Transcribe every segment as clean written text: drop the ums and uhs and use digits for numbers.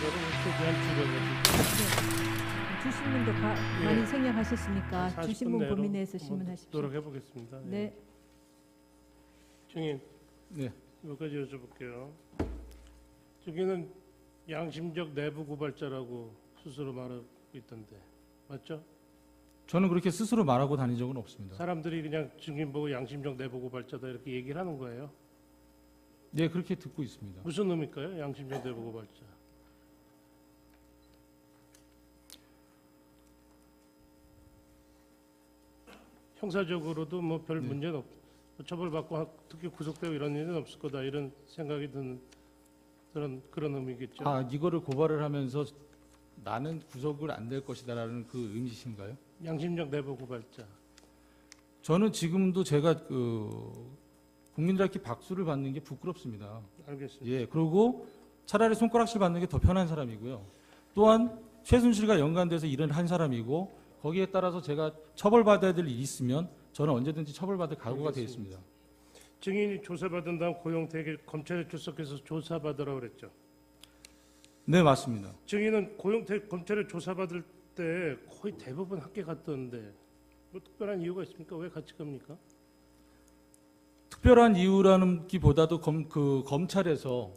거를 최대한 줄여가지고 주신문도 예. 많이 생략하셨으니까 40분 주신문 내로 범위 내에서 한번 질문하십시오. 노력해 보겠습니다. 네. 증인 네. 여기까지 여쭤볼게요. 저기는 양심적 내부 고발자라고 스스로 말하고 있던데 맞죠? 저는 그렇게 스스로 말하고 다닌 적은 없습니다. 사람들이 그냥 증인 보고 양심적 내부 고발자다 이렇게 얘기를 하는 거예요. 네, 그렇게 듣고 있습니다. 무슨 의미일까요? 양심적 내부 고발자. 형사적으로도 뭐 별 네. 문제는 없, 처벌받고 특히 구속되고 이런 일은 없을 거다 이런 생각이 드는 그런 의미겠죠. 아, 이거를 고발을 하면서 나는 구속을 안 될 것이다라는 그 의미이신가요? 양심적 내부 고발자. 저는 지금도 제가 국민들께 박수를 받는 게 부끄럽습니다. 알겠습니다. 예, 그리고 차라리 손가락질 받는 게 더 편한 사람이고요. 또한 최순실과 연관돼서 일을 한 사람이고 거기에 따라서 제가 처벌받아야 될 일이 있으면 저는 언제든지 처벌받을 각오가 되어 있습니다. 증인이 조사받은 다음 고용태에게 검찰에 출석해서 조사받으라고 그랬죠. 네, 맞습니다. 증인은 고용태 검찰에 조사받을 때 거의 대부분 함께 갔던데 뭐 특별한 이유가 있습니까? 왜 같이 갑니까? 특별한 이유라는 기보다도 검찰에서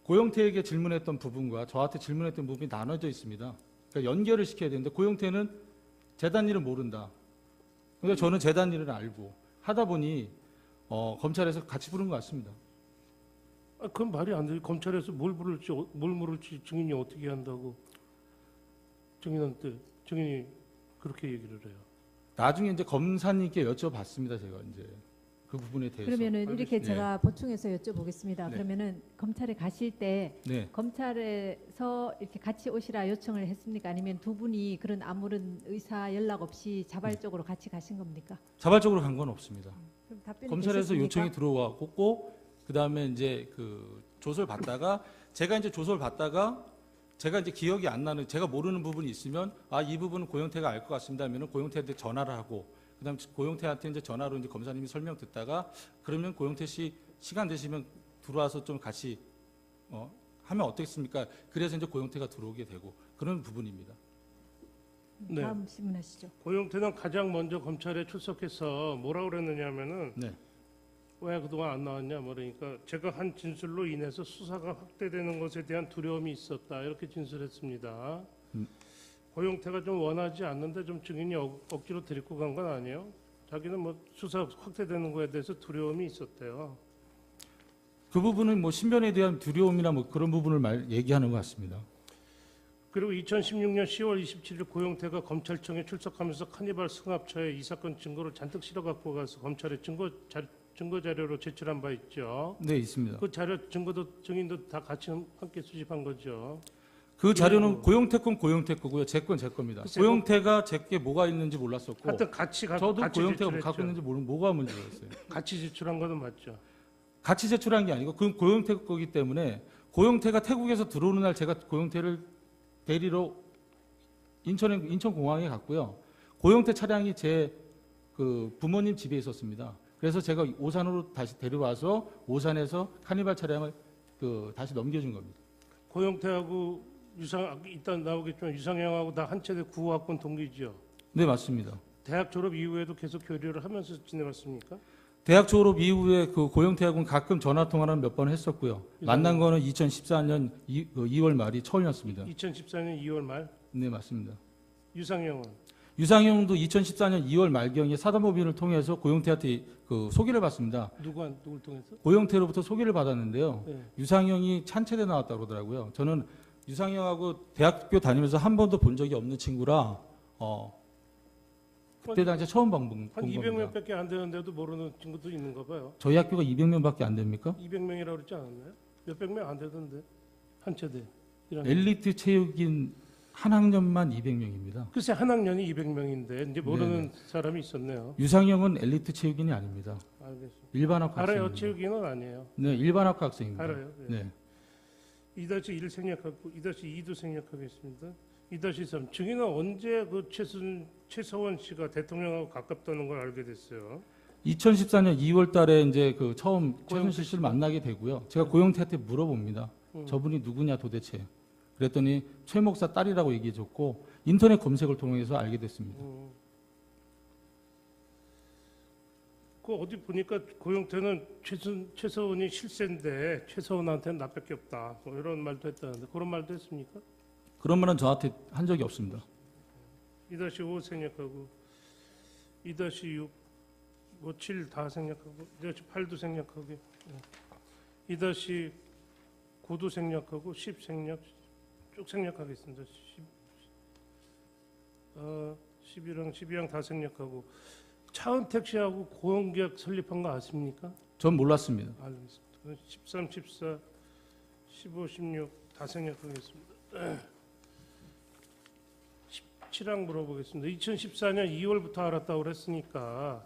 고영태에게 질문했던 부분과 저한테 질문했던 부분이 나눠져 있습니다. 그러니까 연결을 시켜야 되는데 고영태는 재단 일을 모른다. 그러니까 저는 재단 일을 알고 하다 보니 검찰에서 같이 부른 것 같습니다. 아, 그건 말이 안 돼. 검찰에서 뭘 물을지 증인이 어떻게 한다고 증인이 그렇게 얘기를 해요. 나중에 이제 검사님께 여쭤봤습니다. 제가 이제 그 부분에 대해서. 그러면은 이렇게 알겠습니다. 제가 보충해서 여쭤보겠습니다. 네. 그러면은 검찰에 가실 때 네, 검찰에서 이렇게 같이 오시라 요청을 했습니까? 아니면 두 분이 그런 아무런 의사 연락 없이 자발적으로 같이 가신 겁니까? 자발적으로 간 건 없습니다. 그럼 답변이 검찰에서 되셨습니까? 요청이 들어왔고 그다음에 이제 그 조서를 받다가 제가 이제 조서를 받다가 제가 이제 기억이 안 나는 제가 모르는 부분이 있으면 아, 이 부분은 고영태가 알 것 같습니다 하면은 고영태한테 전화를 하고 그다음 고영태한테 이제 전화로 이제 검사님이 설명 듣다가 그러면 고영태 씨 시간 되시면 들어와서 좀 같이 하면 어떻겠습니까? 그래서 이제 고영태가 들어오게 되고 그런 부분입니다. 네. 다음 질문하시죠. 고용태는 가장 먼저 검찰에 출석해서 뭐라고 그랬느냐면은 네. 왜 그동안 안 나왔냐 그러니까 제가 한 진술로 인해서 수사가 확대되는 것에 대한 두려움이 있었다 이렇게 진술했습니다. 고용태가 좀 원하지 않는데 좀 증인이 억지로 데리고 간 건 아니에요? 자기는 뭐 수사 확대되는 거에 대해서 두려움이 있었대요. 그 부분은 뭐 신변에 대한 두려움이나 뭐 그런 부분을 얘기하는 것 같습니다. 그리고 2016년 10월 27일 고용태가 검찰청에 출석하면서 카니발 승합차에 이 사건 증거를 잔뜩 실어 갖고 가서 검찰에 증거 자료로 제출한 바 있죠. 네, 있습니다. 그 자료 증거도 증인도 다 같이 함께 수집한 거죠. 그 자료는 그리고- 고영태 건 고영태 거고요. 제 건 제 겁니다. 글쎄요. 고영태가 제게 뭐가 있는지 몰랐었고 하여튼 같이 저도 같이 고영태가 제출했죠. 갖고 있는지 모르는 뭐가 문제였어요. 같이 제출한 거는 맞죠. 같이 제출한 게 아니고 그건 고영태 거기 때문에 고영태가 태국에서 들어오는 날 제가 고영태를 대리로 인천공항에 갔고요. 고영태 차량이 제 그 부모님 집에 있었습니다. 그래서 제가 오산으로 다시 데려와서 오산에서 카니발 차량을 다시 넘겨준 겁니다. 고용태하고 일단 나오겠지만 유상형하고 다 한 체대 구호학번 동기죠. 네, 맞습니다. 대학 졸업 이후에도 계속 교류를 하면서 지내왔습니까? 대학 졸업 이후에 그 고영태하고는 가끔 전화 통화를 몇 번 했었고요. 만난 거는 2014년 2월 말이 처음이었습니다. 2014년 2월 말. 네, 맞습니다. 유상형은 유상형도 2014년 2월 말경에 사단법인을 통해서 고영태한테 그 소개를 받습니다. 누굴 통해서? 고영태로부터 소개를 받았는데요. 네. 유상형이 찬체대 나왔다고 그러더라고요. 저는 유상형하고 대학교 다니면서 한 번도 본 적이 없는 친구라 그때 당시에 처음 본 한 겁니다. 200명밖에 안 되는데도 모르는 친구도 있는가 봐요. 저희 학교가 200명밖에 안 됩니까? 200명이라고 그러지 않았나요? 몇백 명 안 되던데 한 체대. 이런 엘리트 체육인 한 학년만 200명입니다. 글쎄 한 학년이 200명인데 이제 모르는 사람이 있었네요. 유상형은 엘리트 체육인이 아닙니다. 알겠습니다. 일반학과 알아요. 학생입니다. 체육인은 아니에요. 네, 일반학과 학생입니다. 알아요. 네. 네. 2-1 생략하고 2-2도 생략하겠습니다. 2-3 증인은 언제 그 최서원 씨가 대통령하고 가깝다는 걸 알게 됐어요. 2014년 2월 달에 이제 그 처음 고영태 최순실 씨를 만나게 되고요. 제가 고영태한테 물어봅니다. 저분이 누구냐 도대체. 그랬더니 최 목사 딸이라고 얘기해줬고 인터넷 검색을 통해서 알게 됐습니다. 그 어디 보니까 고영태는 최서원이 실세인데 최서원한테는 나밖에 없다. 뭐 이런 말도 했다는데 그런 말도 했습니까? 그런 말은 저한테 한 적이 없습니다. 2-5 생략하고 2-6, 7 다 생략하고 2-8도 생략하고 2-9도 생략하고 10 생략 쭉 생략하겠습니다. 11항, 12항 다 생략하고 차은택 씨하고 고용계약 설립한 거 아십니까? 전 몰랐습니다. 알겠습니다. 13, 14, 15, 16 다 생략하겠습니다. 17항 물어보겠습니다. 2014년 2월부터 알았다고 그랬으니까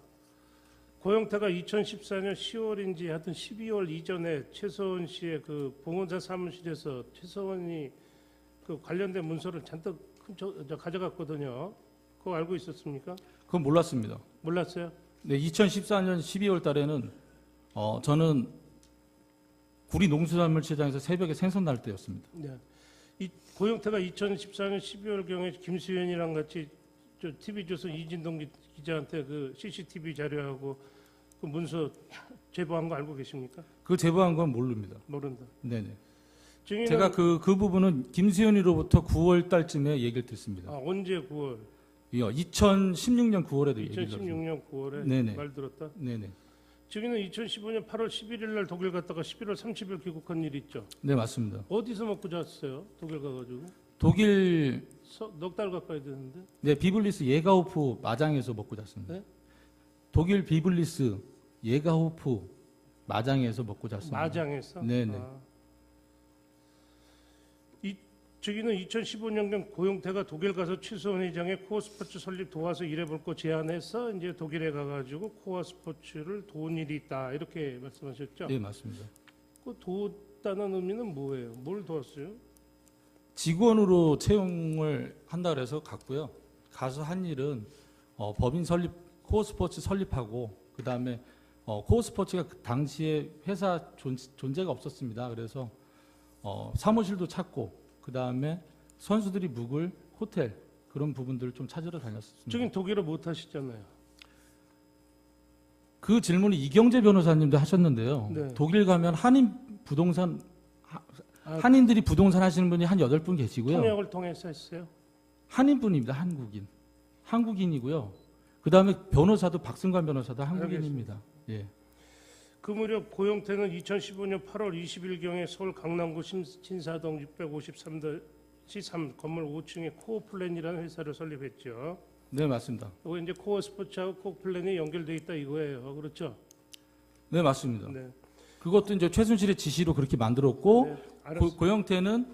고영태가 2014년 10월인지 하여튼 12월 이전에 최서원 씨의 그 봉원사 사무실에서 최서원이 그 관련된 문서를 잔뜩 가져갔거든요. 그거 알고 있었습니까? 그건 몰랐습니다. 몰랐어요? 네, 2014년 12월 달에는 저는 구리 농수산물시장에서 새벽에 생선 날 때였습니다. 네. 이 고영태가 2014년 12월경에 김수현이랑 같이 저 TV조선 이진동 기자한테 그 CCTV 자료하고 그 문서 제보한 거 알고 계십니까? 그 제보한 건 모릅니다. 모른다. 네네. 증인은 제가 그 부분은 김수현이로부터 9월 달쯤에 얘기를 듣습니다. 언제 9월? 2016년 9월에도 얘기를 들었습니다. 2016년 9월에 네네. 말 들었다. 네네. 증인은 2015년 8월 11일 날 독일 갔다가 11월 30일 귀국한 일 있죠. 네, 맞습니다. 어디서 먹고 잤어요? 독일 가가지고 독일 넉 달 가까이 됐는데. 네, 비블리스 예가호프 마장에서 먹고 잤습니다. 네? 독일 비블리스 예가호프 마장에서 먹고 잤습니다. 마장에서. 네네. 이 증인은 2015년경 고용태가 독일 가서 최소원 회장의 코어 스포츠 설립 도와서 일해볼 거 제안해서 이제 독일에 가가지고 코어 스포츠를 도운 일이 있다 이렇게 말씀하셨죠? 네, 맞습니다. 그 도왔다는 의미는 뭐예요? 뭘 도왔어요? 직원으로 채용을 한다 그래서 갔고요. 가서 한 일은 법인 설립, 코어 스포츠 설립하고 그 다음에 코어 스포츠가 그 당시에 회사 존재가 없었습니다. 그래서 사무실도 찾고 그 다음에 선수들이 묵을 호텔 그런 부분들을 좀 찾으러 다녔습니다. 증인 독일어 못 하시잖아요. 그 질문을 이경재 변호사님도 하셨는데요. 네. 독일 가면 한인들이 부동산 하시는 분이 한 8분 계시고요. 통역을 통해서 했어요. 한인분입니다. 한국인이고요. 그 다음에 변호사도 박승관 변호사도 한국인입니다. 예. 그 무렵 고영태는 2015년 8월 20일경에 서울 강남구 신사동 653-3 건물 5층에 코어플랜이라는 회사를 설립했죠. 네, 맞습니다. 이거 이제 코어 스포츠하고 코어플랜이 연결돼 있다 이거예요. 그렇죠? 네, 맞습니다. 네. 그것도 이제 최순실의 지시로 그렇게 만들었고 네, 알았습니다. 고영태는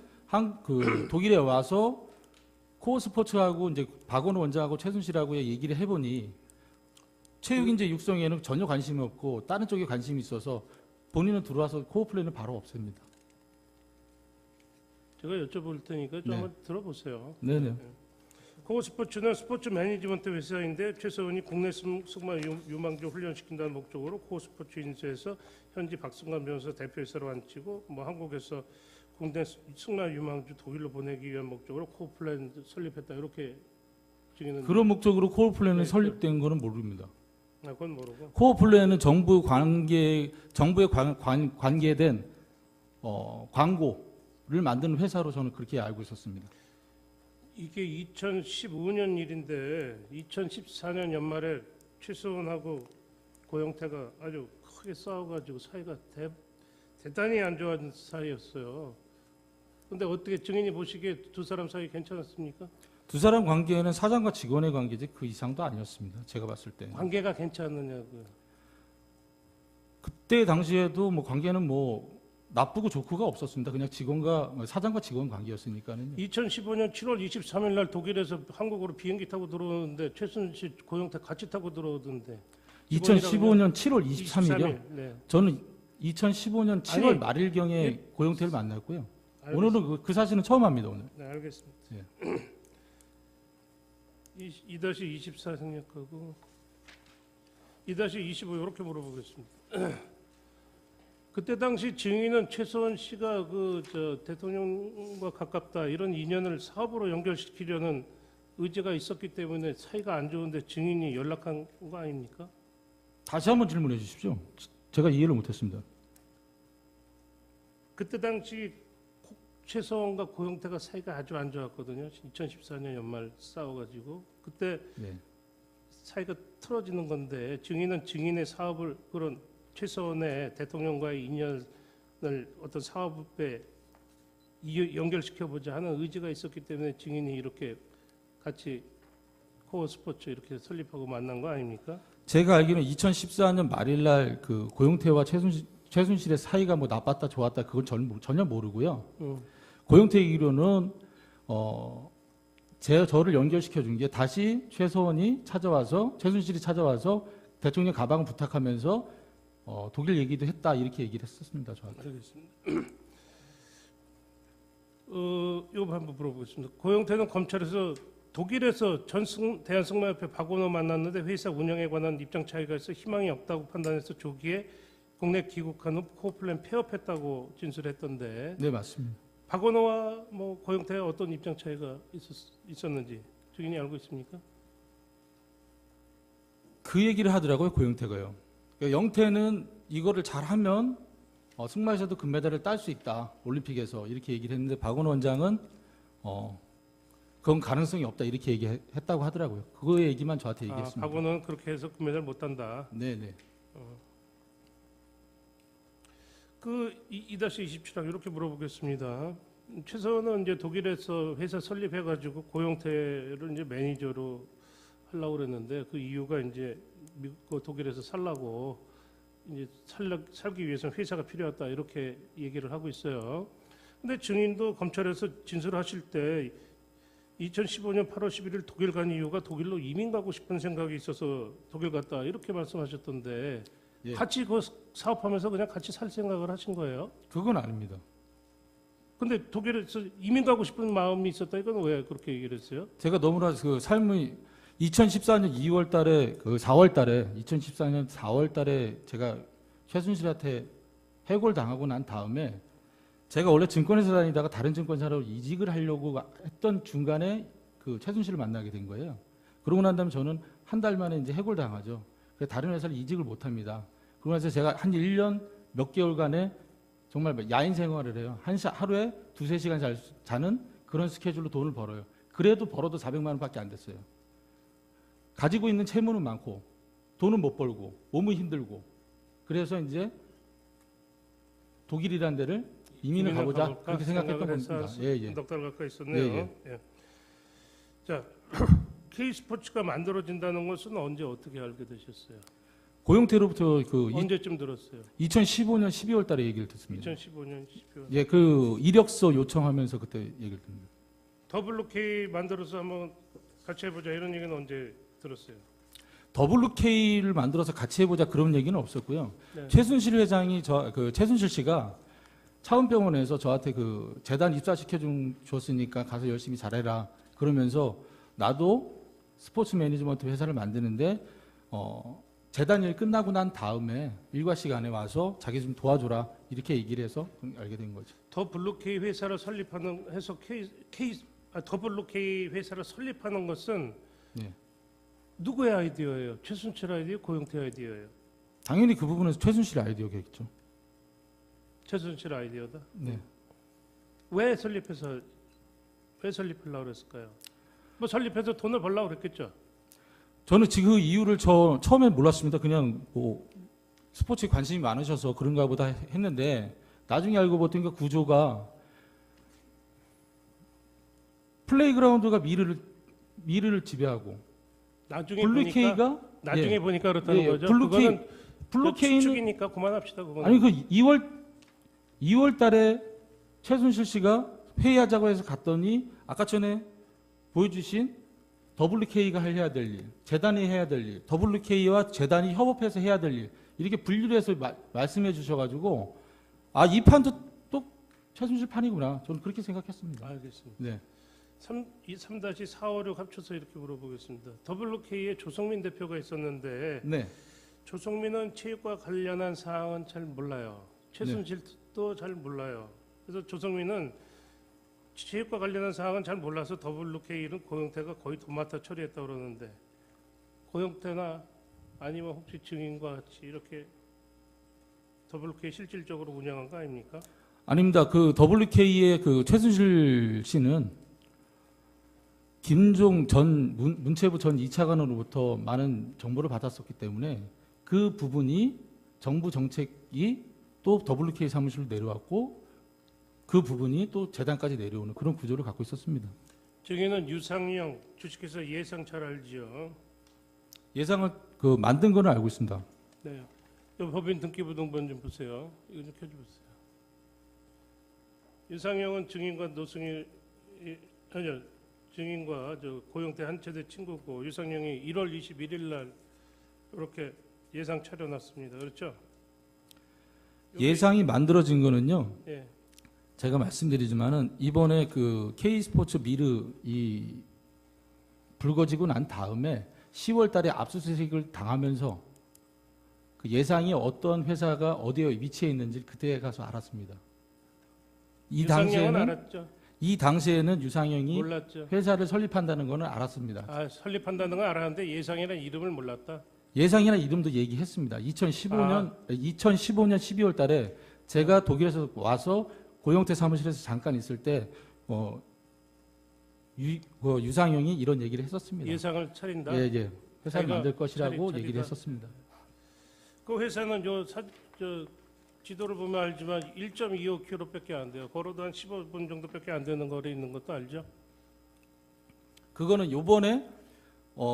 독일에 와서 코어 스포츠하고 이제 박원호 원장하고 최순실하고 얘기를 해보니 체육인재 육성에는 전혀 관심이 없고 다른 쪽에 관심이 있어서 본인은 들어와서 코어 플랜을 바로 없앱니다. 제가 여쭤볼 테니까 좀 네. 한번 들어보세요. 네네. 코어 스포츠는 스포츠 매니지먼트 회사인데 최서원이 국내 승마 유망주 훈련시킨다는 목적으로 코어 스포츠 인수해서 현지 박승관 변호사 대표이사로 앉히고 뭐 한국에서 국내 승마 유망주 독일로 보내기 위한 목적으로 코어 플랜 설립했다 이렇게 증인은 그런 목적으로 코어 플랜이 네, 설립된 거는 모릅니다. 그건 모르고 코어 플랜은 정부에 관계된 광고를 만드는 회사로 저는 그렇게 알고 있었습니다. 이게 2015년 일인데 2014년 연말에 최서원하고 고영태가 아주 크게 싸워가지고 사이가 대단히 안 좋아진 사이였어요. 근데 어떻게 증인이 보시기에 두 사람 사이 괜찮았습니까? 두 사람 관계는 사장과 직원의 관계지 그 이상도 아니었습니다. 제가 봤을 때. 관계가 괜찮느냐고요. 그때 당시에도 뭐 관계는 뭐 나쁘고 좋고가 없었습니다. 그냥 사장과 직원 관계였으니까는. 2015년 7월 23일 날 독일에서 한국으로 비행기 타고 들어오는데 최순실 고영태 같이 타고 들어오던데. 2015년 7월 23일이요. 네. 저는 2015년 7월 아니, 말일경에 예. 고영태를 만났고요. 알겠습니다. 오늘은 그 사실은 처음 합니다. 오늘. 네, 알겠습니다. 예. 2-24 생략하고 2-25 이렇게 물어보겠습니다. 그때 당시 증인은 최소원 씨가 대통령과 가깝다 이런 인연을 사업으로 연결시키려는 의지가 있었기 때문에 사이가 안 좋은데 증인이 연락한 거 아닙니까? 다시 한번 질문해 주십시오. 제가 이해를 못했습니다. 그때 당시 최서원과 고영태가 사이가 아주 안 좋았거든요. 2014년 연말 싸워가지고 그때 네. 사이가 틀어지는 건데 증인은 증인의 사업을 그런 최서원의 대통령과의 인연을 어떤 사업에 연결시켜 보자 하는 의지가 있었기 때문에 증인이 이렇게 같이 코어 스포츠 이렇게 설립하고 만난 거 아닙니까? 제가 알기로는 2014년 말일날 그 고영태와 최순실의 사이가 뭐 나빴다 좋았다 그건 전혀 모르고요. 고영태 얘기로는 저를 연결시켜 준 게 다시 최순실이 찾아와서 대통령 가방을 부탁하면서 독일 얘기도 했다 이렇게 얘기를 했었습니다. 저한테. 알겠습니다. 이거 한번 물어보겠습니다. 고영태는 검찰에서 독일에서 대한승마협회 박원호 만났는데 회사 운영에 관한 입장 차이가 있어 희망이 없다고 판단해서 조기에 국내 귀국한 후 코플랜 폐업했다고 진술했던데 네 맞습니다. 박원호와 고영태가 어떤 입장 차이가 있었는지 증인이 알고 있습니까? 그 얘기를 하더라고요 고영태가요. 그러니까 영태는 이거를 잘하면 승마에서도 금메달을 딸 수 있다 올림픽에서 이렇게 얘기를 했는데 박원호 원장은 그건 가능성이 없다 이렇게 얘기했다고 하더라고요. 그 얘기만 저한테 얘기했습니다. 박원호는 그렇게 해서 금메달 못 단다. 네네. 그 2-27항 이렇게 물어보겠습니다. 최서원은 이제 독일에서 회사 설립해가지고 고영태를 이제 매니저로 하려고 그랬는데 그 이유가 이제 미국 독일에서 살라고 이제 살기 위해서는 회사가 필요하다 이렇게 얘기를 하고 있어요. 근데 증인도 검찰에서 진술하실 때 2015년 8월 11일 독일 간 이유가 독일로 이민 가고 싶은 생각이 있어서 독일 갔다 이렇게 말씀하셨던데 예. 같이 그 사업하면서 그냥 같이 살 생각을 하신 거예요? 그건 아닙니다. 근데 독일에서 이민 가고 싶은 마음이 있었다 이건 왜 그렇게 얘기를 했어요? 제가 너무나 그 삶이 2014년 2월 달에 2014년 4월 달에 제가 최순실한테 해고를 당하고 난 다음에 제가 원래 증권회사 다니다가 다른 증권사로 이직을 하려고 했던 중간에 그 최순실을 만나게 된 거예요. 그러고 난 다음에 저는 한 달 만에 이제 해고를 당하죠. 그래서 다른 회사를 이직을 못 합니다. 그러고 나서 제가 한 1년 몇 개월간에 정말 야인 생활을 해요. 하루에 2-3시간 자는 그런 스케줄로 돈을 벌어요. 그래도 벌어도 400만 원밖에 안 됐어요. 가지고 있는 채무는 많고 돈은 못 벌고 몸은 힘들고 그래서 이제 독일이라는 데를 이민을 가보자 가볼까 그렇게 생각했던 겁니다. 예. 넉 달 가까이 있었네요. 예. 자, K스포츠가 만들어진다는 것은 언제 어떻게 알게 되셨어요? 고영태로부터 언제쯤 들었어요? 2015년 12월 달에 얘기를 듣습니다. 2015년 12월. 예, 그 이력서 요청하면서 그때 얘기를 듣습니다. WK 만들어서 한번 같이 해보자 이런 얘기는 언제 들었어요? WK를 만들어서 같이 해보자 그런 얘기는 없었고요. 네. 최순실 회장이 최순실 씨가 차은병원에서 저한테 그 재단 입사시켜 줬으니까 가서 열심히 잘해라 그러면서 나도 스포츠 매니지먼트 회사를 만드는데 재단 일 끝나고 난 다음에 일과 시간에 와서 자기 좀 도와줘라 이렇게 얘기를 해서 알게 된 거죠. WK 회사를 설립하는 해서 WK 회사를 설립하는 것은 네. 누구의 아이디어예요? 최순실 아이디어, 고영태 아이디어예요? 당연히 그 부분은 최순실 아이디어겠죠. 최순실 아이디어다. 네. 왜 설립하려고 그랬을까요? 뭐 설립해서 돈을 벌려고 그랬겠죠. 저는 지금 그 이유를 처음에 몰랐습니다. 그냥 뭐 스포츠에 관심이 많으셔서 그런가 보다 했는데 나중에 알고 보니까 구조가 플레이그라운드가 미르를 지배하고 나중에 블루K가 보니까 그렇다는 거죠. 블루K는 추측이니까 그만합시다. 그거는. 아니 그 2월 달에 최순실 씨가 회의하자고 해서 갔더니 아까 전에 보여주신 WK가 해야 될 일, 재단이 해야 될 일, WK와 재단이 협업해서 해야 될 일 이렇게 분류를 해서 말씀해 주셔가지고 이 판도 또 최순실 판이구나. 저는 그렇게 생각했습니다. 알겠습니다. 네. 3-456 합쳐서 이렇게 물어보겠습니다. WK에 조성민 대표가 있었는데 네. 조성민은 체육과 관련한 사항은 잘 몰라요. 최순실도 잘 몰라요. 그래서 조성민은 체육과 관련한 사항은 잘 몰라서 WK는 고영태가 거의 도맡아 처리했다고 그러는데 고영태나 아니면 혹시 증인과 같이 이렇게 WK 실질적으로 운영한 거 아닙니까? 아닙니다. 그 WK의 그 최순실 씨는 김종 전 문체부 전 2차관으로부터 많은 정보를 받았었기 때문에 그 부분이 정부 정책이 또 WK 사무실로 내려왔고 그 부분이 또 재단까지 내려오는 그런 구조를 갖고 있었습니다. 증인은 유상영 주식회사 예상 잘 알지요. 예상을 그 만든 거는 알고 있습니다. 네. 이 법인 등기부등본 좀 보세요. 이거 좀 켜줘보세요. 유상영은 증인과 노승일 아니요 증인과 저 고영태 한 체대 친구고 유상영이 1월 21일 날 이렇게 예상 차려놨습니다. 그렇죠? 예상이 만들어진 거는요. 예. 제가 말씀드리지만은 이번에 그 K스포츠 미르 이 불거지고 난 다음에 10월 달에 압수수색을 당하면서 그 예상이 어떤 회사가 어디에 위치해 있는지 그때 가서 알았습니다. 유상영은 알았죠. 이 당시에는 유상영이 몰랐죠. 회사를 설립한다는 거는 알았습니다. 아, 설립한다는 건 알았는데 예상이라는 이름을 몰랐다. 예상이나 이름도 얘기했습니다. 2015년 12월 달에 제가 독일에서 와서 고영태 사무실에서 잠깐 있을 때 유상영이 이런 얘기를 했었습니다. 예상을 차린다. 예. 회사를 자기가 만들 것이라고 차리다. 얘기를 했었습니다. 그 회사는 저 지도를 보면 알지만 1.25km밖에 안 돼요. 걸어도 한 15분 정도밖에 안 되는 거리에 있는 것도 알죠? 그거는 요번에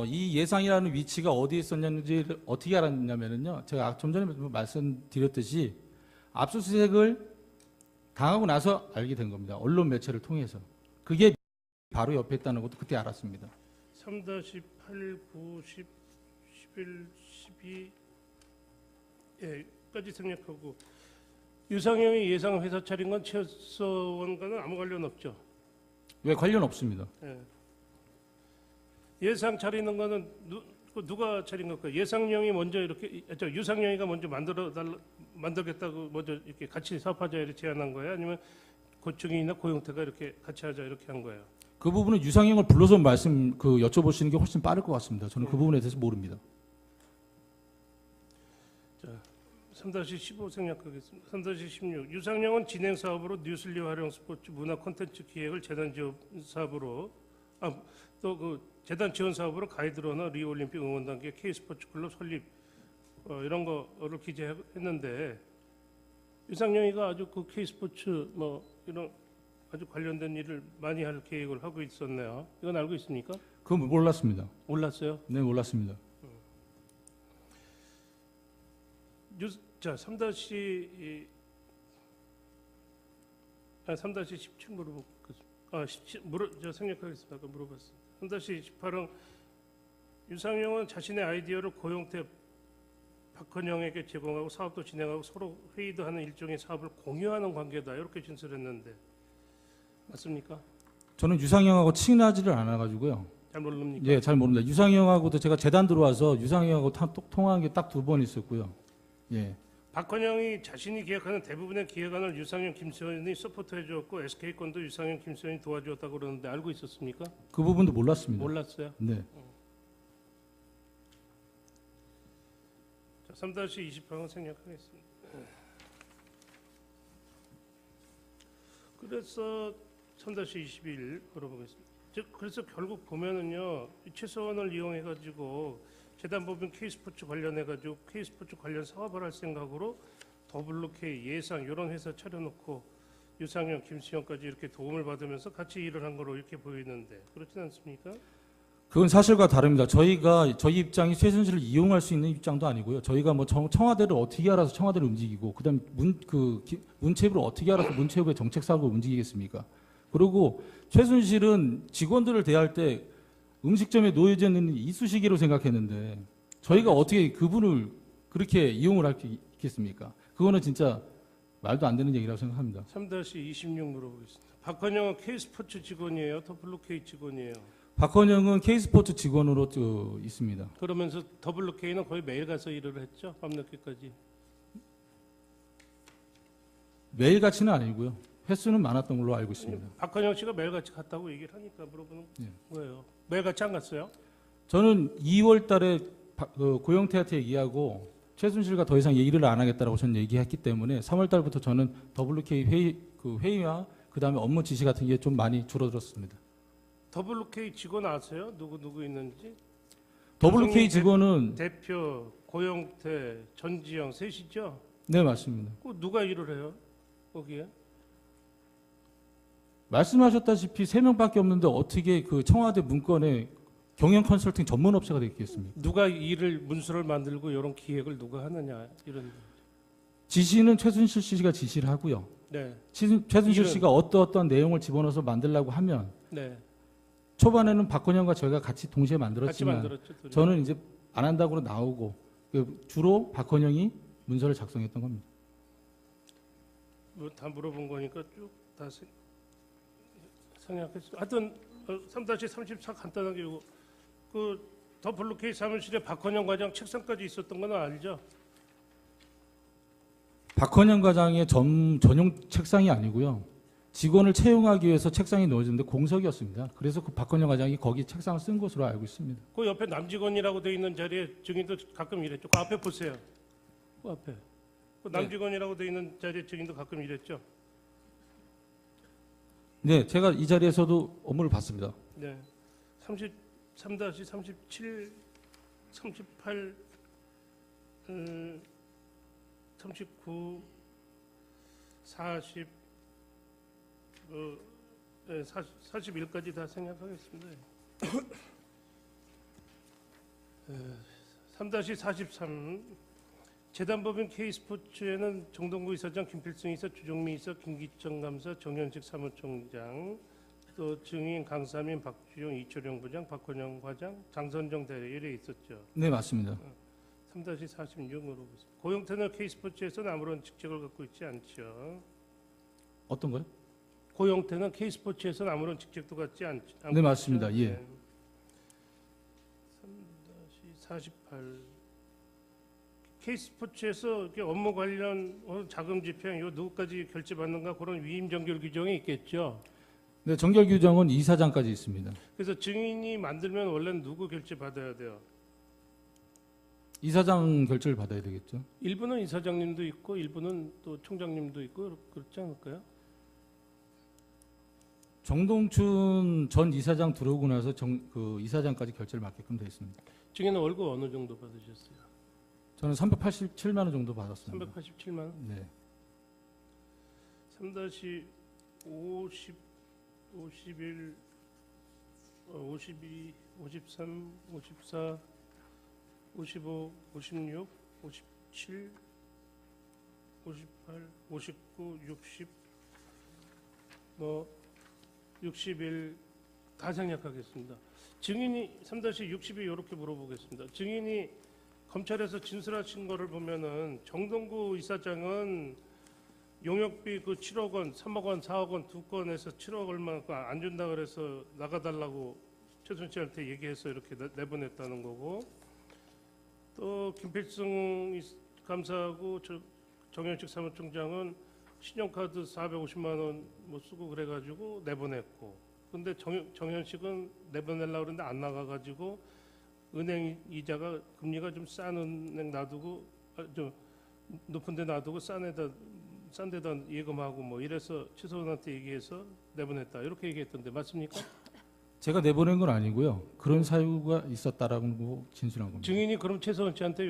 이 예상이라는 위치가 어디에 있었는지를 어떻게 알았냐면요. 제가 좀 전에 말씀드렸듯이 압수수색을 당하고 나서 알게 된 겁니다. 언론 매체를 통해서. 그게 바로 옆에 있다는 것도 그때 알았습니다. 3-8, 9, 10, 11, 12 까지 생략하고 유상영이 예상 회사 차린 건 최서원과는 아무 관련 없죠. 왜 관련 없습니다. 예. 예상 차리는 거는 누가 차린 걸까요? 예상영이 먼저 이렇게 유상영이가 먼저 만들겠다고 먼저 이렇게 같이 사업하자 이렇게 제안한 거예요? 아니면 고증인이나 고영태가 이렇게 같이 하자 이렇게 한 거예요? 그 부분은 유상영을 불러서 여쭤보시는 게 훨씬 빠를 것 같습니다. 저는 그 부분에 대해서 모릅니다. 3-15 생략하겠습니다. 3-16 유상영은 진행 사업으로 뉴슬리 활용 스포츠 문화 콘텐츠 기획을 재단 지원 사업으로 또 그 재단 지원 사업으로 가이드러너 리올림픽 응원 단계 K스포츠 클럽 설립 이런 거를 기재했는데 유상영이가 아주 그 K스포츠 이런 아주 관련된 일을 많이 할 계획을 하고 있었네요. 이건 알고 있습니까? 그건 몰랐습니다. 몰랐어요? 네, 몰랐습니다. 자, 3-17 물어보겠습니다. 저 생략하겠습니다. 아까 물어봤습니다. 3-18은 유상영은 자신의 아이디어를 고영태, 박헌영에게 제공하고 사업도 진행하고 서로 회의도 하는 일종의 사업을 공유하는 관계다. 이렇게 진술했는데 맞습니까? 저는 유상영하고 친하지를 않아가지고요. 잘 모릅니까? 예, 잘 모릅니다. 유상영하고도 제가 재단 들어와서 유상영하고 통화한 게 딱 2번 있었고요. 예. 박헌영이 자신이 기획하는 대부분의 기획안을 유상영, 김수현이 서포트해 주었고 SK건도 유상영, 김수현이 도와주었다고 그러는데 알고 있었습니까? 그 부분도 몰랐습니다. 몰랐어요. 네. 자, 3-20항은 생략하겠습니다. 그래서 3-21 물어보겠습니다. 그래서 결국 보면은요, 최서원을 이용해 가지고 재단법인 K스포츠 관련해 가지고 K스포츠 관련 사업을 할 생각으로 WK 예상 이런 회사 차려놓고 유상영, 김수현까지 이렇게 도움을 받으면서 같이 일을 한 거로 이렇게 보이는데 그렇지 않습니까? 그건 사실과 다릅니다. 저희 입장이 최순실을 이용할 수 있는 입장도 아니고요. 저희가 청와대를 어떻게 알아서 청와대를 움직이고, 그다음 문체부를 어떻게 알아서 문체부의 정책 사업을 움직이겠습니까? 그리고 최순실은 직원들을 대할 때 음식점에 놓여져 있는 이쑤시개로 생각했는데 저희가 어떻게 그분을 그렇게 이용을 할 수 있겠습니까? 그거는 진짜 말도 안 되는 얘기라고 생각합니다. 3-26 물어보겠습니다. 박헌영은 K스포츠 직원이에요? WK 직원이에요? 박헌영은 K스포츠 직원으로 있습니다. 그러면서 WK는 거의 매일 가서 일을 했죠? 밤늦게까지. 3-27 물어보겠습니다. 박헌영은 K스포츠 직원이에요? WK 직원이에요? 박헌영은 K스포츠 직원으로 있습니다. 그러면서 WK는 거의 매일 가서 일을 했죠? 밤늦게까지. 3-28 물어보겠습니다. 박헌영은 K스포츠 직원이에요? WK 직원이에요? 매일같이는 아니고요. 횟수는 많았던 걸로 알고 있습니다. 박헌영 씨가 매일같이 갔다고 얘기를 하니까 물어보는 예. 거예요. 매일같이 안 갔어요? 저는 2월 달에 고영태한테 얘기하고 최순실과 더 이상 얘기를 안 하겠다라고 저는 얘기했기 때문에 3월 달부터 저는 WK 회의와 그다음에 업무 지시 같은 게 좀 많이 줄어들었습니다. WK 직원 아세요? 누구 있는지? WK 직원은 대표, 고영태, 전지영 셋이죠? 네 맞습니다. 그 누가 일을 해요? 거기에? 말씀하셨다시피 3명밖에 없는데 어떻게 그 청와대 문건에 경영 컨설팅 전문 업체가 되겠습니까? 누가 일을 문서를 만들고 이런 기획을 누가 하느냐 이런. 지시는 최순실 씨가 지시를 하고요. 네, 최순실 이런- 씨가 어떤 내용을 집어넣어서 만들려고 하면 네. 초반에는 박헌영과 저희가 같이 동시에 같이 만들었지만 만들었죠. 둘이. 저는 이제 안 한다고 나오고 주로 박헌영이 문서를 작성했던 겁니다. 뭐 다 물어본 거니까 쭉 다 생각했어요. 하여튼 3-34 간단하게 이거 그 WK 사무실에 박헌영 과장 책상까지 있었던 건 알죠? 박헌영 과장의 전용 책상이 아니고요. 직원을 채용하기 위해서 책상이 놓여졌는데 공석이었습니다. 그래서 그 박헌영 과장이 거기 책상을 쓴 것으로 알고 있습니다. 그 옆에 남직원이라고 돼 있는 자리에 증인도 가끔 이랬죠. 그 앞에 보세요. 그 앞에. 그 남직원이라고 돼 있는 자리에 증인도 가끔 이랬죠. 네, 제가 이 자리에서도 업무를 봤습니다. 네. 33-37, 38, 39, 40, 41까지 다 생각하겠습니다. 3-43 재단법인 K스포츠에는 정동구 이사장, 김필승 이사, 주종미 이사, 김기정 감사, 정현식 사무총장, 또 증인 강사민, 박주영, 이철영 부장, 박헌영 과장, 장선정 대리에 있었죠. 네, 맞습니다. 3-46으로 보겠습니다. 고영태는 K스포츠에서는 아무런 직책을 갖고 있지 않죠. 어떤 거요? 고영태는 K스포츠에서는 아무런 직책도 갖지 않고 네, 맞습니다. 있죠. 예. 3-48 K스포츠에서 이렇게 업무 관련 자금 집행 요 누구까지 결제받는가 그런 위임 정결 규정이 있겠죠. 네, 정결 규정은 이사장까지 있습니다. 그래서 증인이 만들면 원래는 누구 결제 받아야 돼요? 이사장 결제를 받아야 되겠죠. 일부는 이사장님도 있고 일부는 또 총장님도 있고 그렇지 않을까요? 정동춘 전 이사장 들어오고 나서 그 이사장까지 결제를 맡게끔 되어 있습니다. 증인은 월급 어느 정도 받으셨어요? 저는 387만 원 정도 받았습니다. 387만 원? 네. 3-50, 51, 52, 53, 54, 55, 56, 57, 58, 59, 60, 뭐 61 다 생략하겠습니다. 증인이 3-60이 이렇게 물어보겠습니다. 증인이 검찰에서 진술하신 거를 보면은 정동구 이사장은 용역비 그 7억 원, 3억 원, 4억 원 두 건에서 7억 얼마 안 준다 그래서 나가달라고 최순실한테 얘기해서 이렇게 내보냈다는 거고, 또 김필승 감사하고 정현식 사무총장은 신용카드 450만 원 뭐 쓰고 그래가지고 내보냈고, 근데 정현식은 내보내려고 그랬는데 안 나가가지고 은행 이자가 금리가 좀 싼 은행 놔두고 좀 높은 데 놔두고 싼 데다 예금하고 뭐 이래서 최소원한테 얘기해서 내보냈다 이렇게 얘기했던데 맞습니까? 제가 내보낸 건 아니고요. 그런 사유가 있었다라고 진술한 겁니다. 증인이 그럼 최소원 씨한테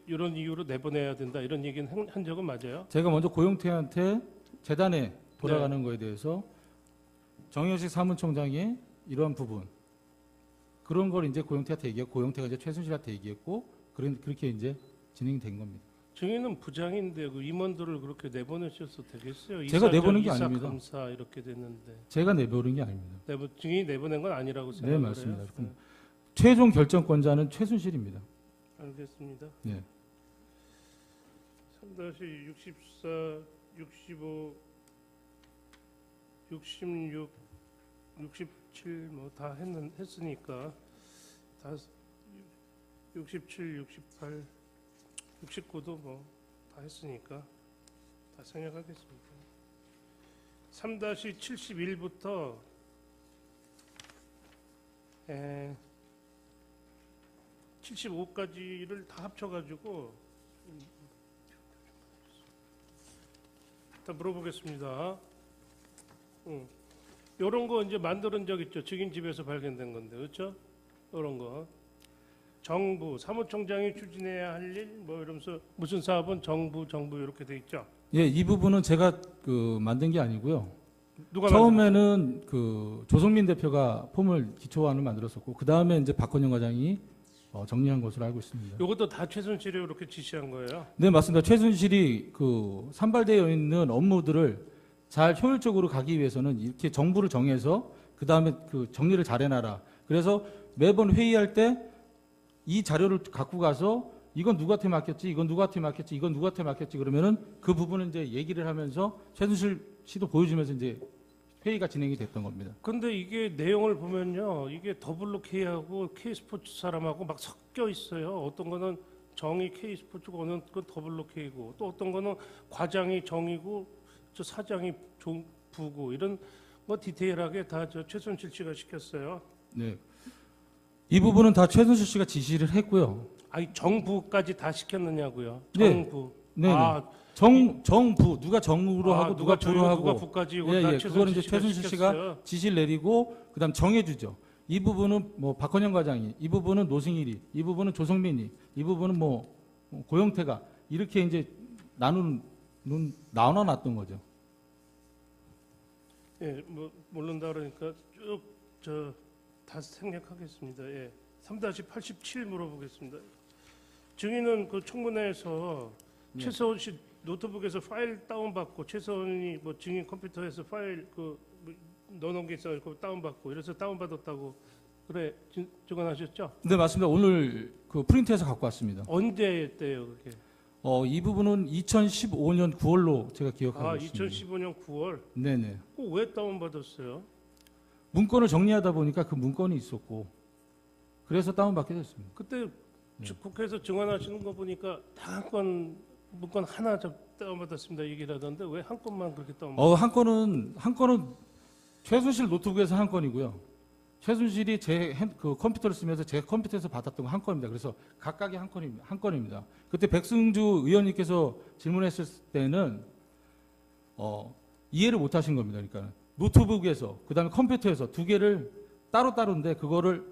이런 이유로 내보내야 된다 이런 얘기는 한 적은 맞아요? 제가 먼저 고영태한테 재단에 돌아가는 거에 대해서 정현식 사무총장의 이러한 부분 그런 걸 이제 고영태한테 얘기했고 고영태가 이제 최순실한테 얘기했고 그렇게 이제 진행된 겁니다. 증인은 부장인데 그 임원들을 그렇게 내보내셔서 되겠어요? 제가 내보낸 게 이사, 아닙니다. 감사 이렇게 됐는데 제가 내보낸 게 아닙니다. 증인이 내보낸 건 아니라고 네, 생각해요? 맞습니다. 그럼 최종 결정권자는 최순실입니다. 알겠습니다. 네. 3-64, 65, 66, 67 뭐 다 했으니까 다 67, 68, 69도 뭐 다 했으니까 다 생략하겠습니다. 3-71부터 75까지를 다 합쳐가지고 일단 물어보겠습니다. 이런 거 이제 만드는 적 있죠. 증인 집에서 발견된 건데, 그렇죠? 이런 거. 정부, 사무총장이 추진해야 할 일, 뭐 이러면서 무슨 사업은 정부 이렇게 돼 있죠. 예, 이 부분은 제가 만든 게 아니고요. 누가 처음에는 조성민 대표가 폼을 기초안을 만들었었고 그 다음에 이제 박헌영 과장이 정리한 것으로 알고 있습니다. 이것도 다 최순실이 이렇게 지시한 거예요. 네, 맞습니다. 최순실이 산발되어 있는 업무들을 잘 효율적으로 가기 위해서는 이렇게 정부를 정해서 그 다음에 정리를 잘 해놔라. 그래서 매번 회의할 때 이 자료를 갖고 가서 이건 누구한테 맡겼지, 이건 누구한테 맡겼지, 이건 누구한테 맡겼지 그러면은 그 부분은 이제 얘기를 하면서 최순실 씨도 보여주면서 이제 회의가 진행이 됐던 겁니다. 근데 이게 내용을 보면요, 이게 더블로 K하고 K스포츠 사람하고 막 섞여 있어요. 어떤 거는 정이 K스포츠고 어느 건 더블로 K고 또 어떤 거는 과장이 정이고 저 사장이 부고 이런 뭐 디테일하게 다 저 최순실 씨가 시켰어요. 네. 이 부분은 다 최순실 씨가 지시를 했고요. 아니 정부까지 다 시켰느냐고요. 네. 정부. 네. 아, 정부 누가 정으로 하고 누가 부로 하고 누가 부까지 이거 예, 다 예. 그거는 이제 최순실 씨가 시켰어요. 지시를 내리고 그다음 정해주죠. 이 부분은 뭐 박헌영 과장이, 이 부분은 노승일이, 이 부분은 조성민이, 이 부분은 뭐 고영태가 이렇게 이제 나눠놨던 거죠. 예, 뭐 모른다 그러니까 쭉 다 생략하겠습니다. 예. 3-87 물어보겠습니다. 증인은 그 청문회에서 네. 최서원 씨 노트북에서 파일 다운받고 최서원이 뭐 증인 컴퓨터에서 파일 뭐 넣어놓은 게 있어 그 다운받고 이래서 다운받았다고 그래 증언하셨죠? 네, 맞습니다. 오늘 프린트해서 갖고 왔습니다. 언제 때요 그게? 이 부분은 2015년 9월로 제가 기억하고 있습니다. 2015년 9월. 네네. 왜 다운받았어요? 문건을 정리하다 보니까 그 문건이 있었고 그래서 다운받게 됐습니다. 그때 네. 국회에서 증언하시는 거 보니까 다 한 건 문건 하나 다운받았습니다 얘기를 하던데 왜 한 건만 그렇게 다운받았어요? 한 건은 최순실 노트북에서 한 건이고요. 최순실이 제 컴퓨터를 쓰면서 제 컴퓨터에서 받았던 거 한 건입니다. 그래서 각각의 한 건입니다. 그때 백승주 의원님께서 질문했을 때는 이해를 못 하신 겁니다. 그러니까 노트북에서 그다음에 컴퓨터에서 두 개를 따로따로인데 그거를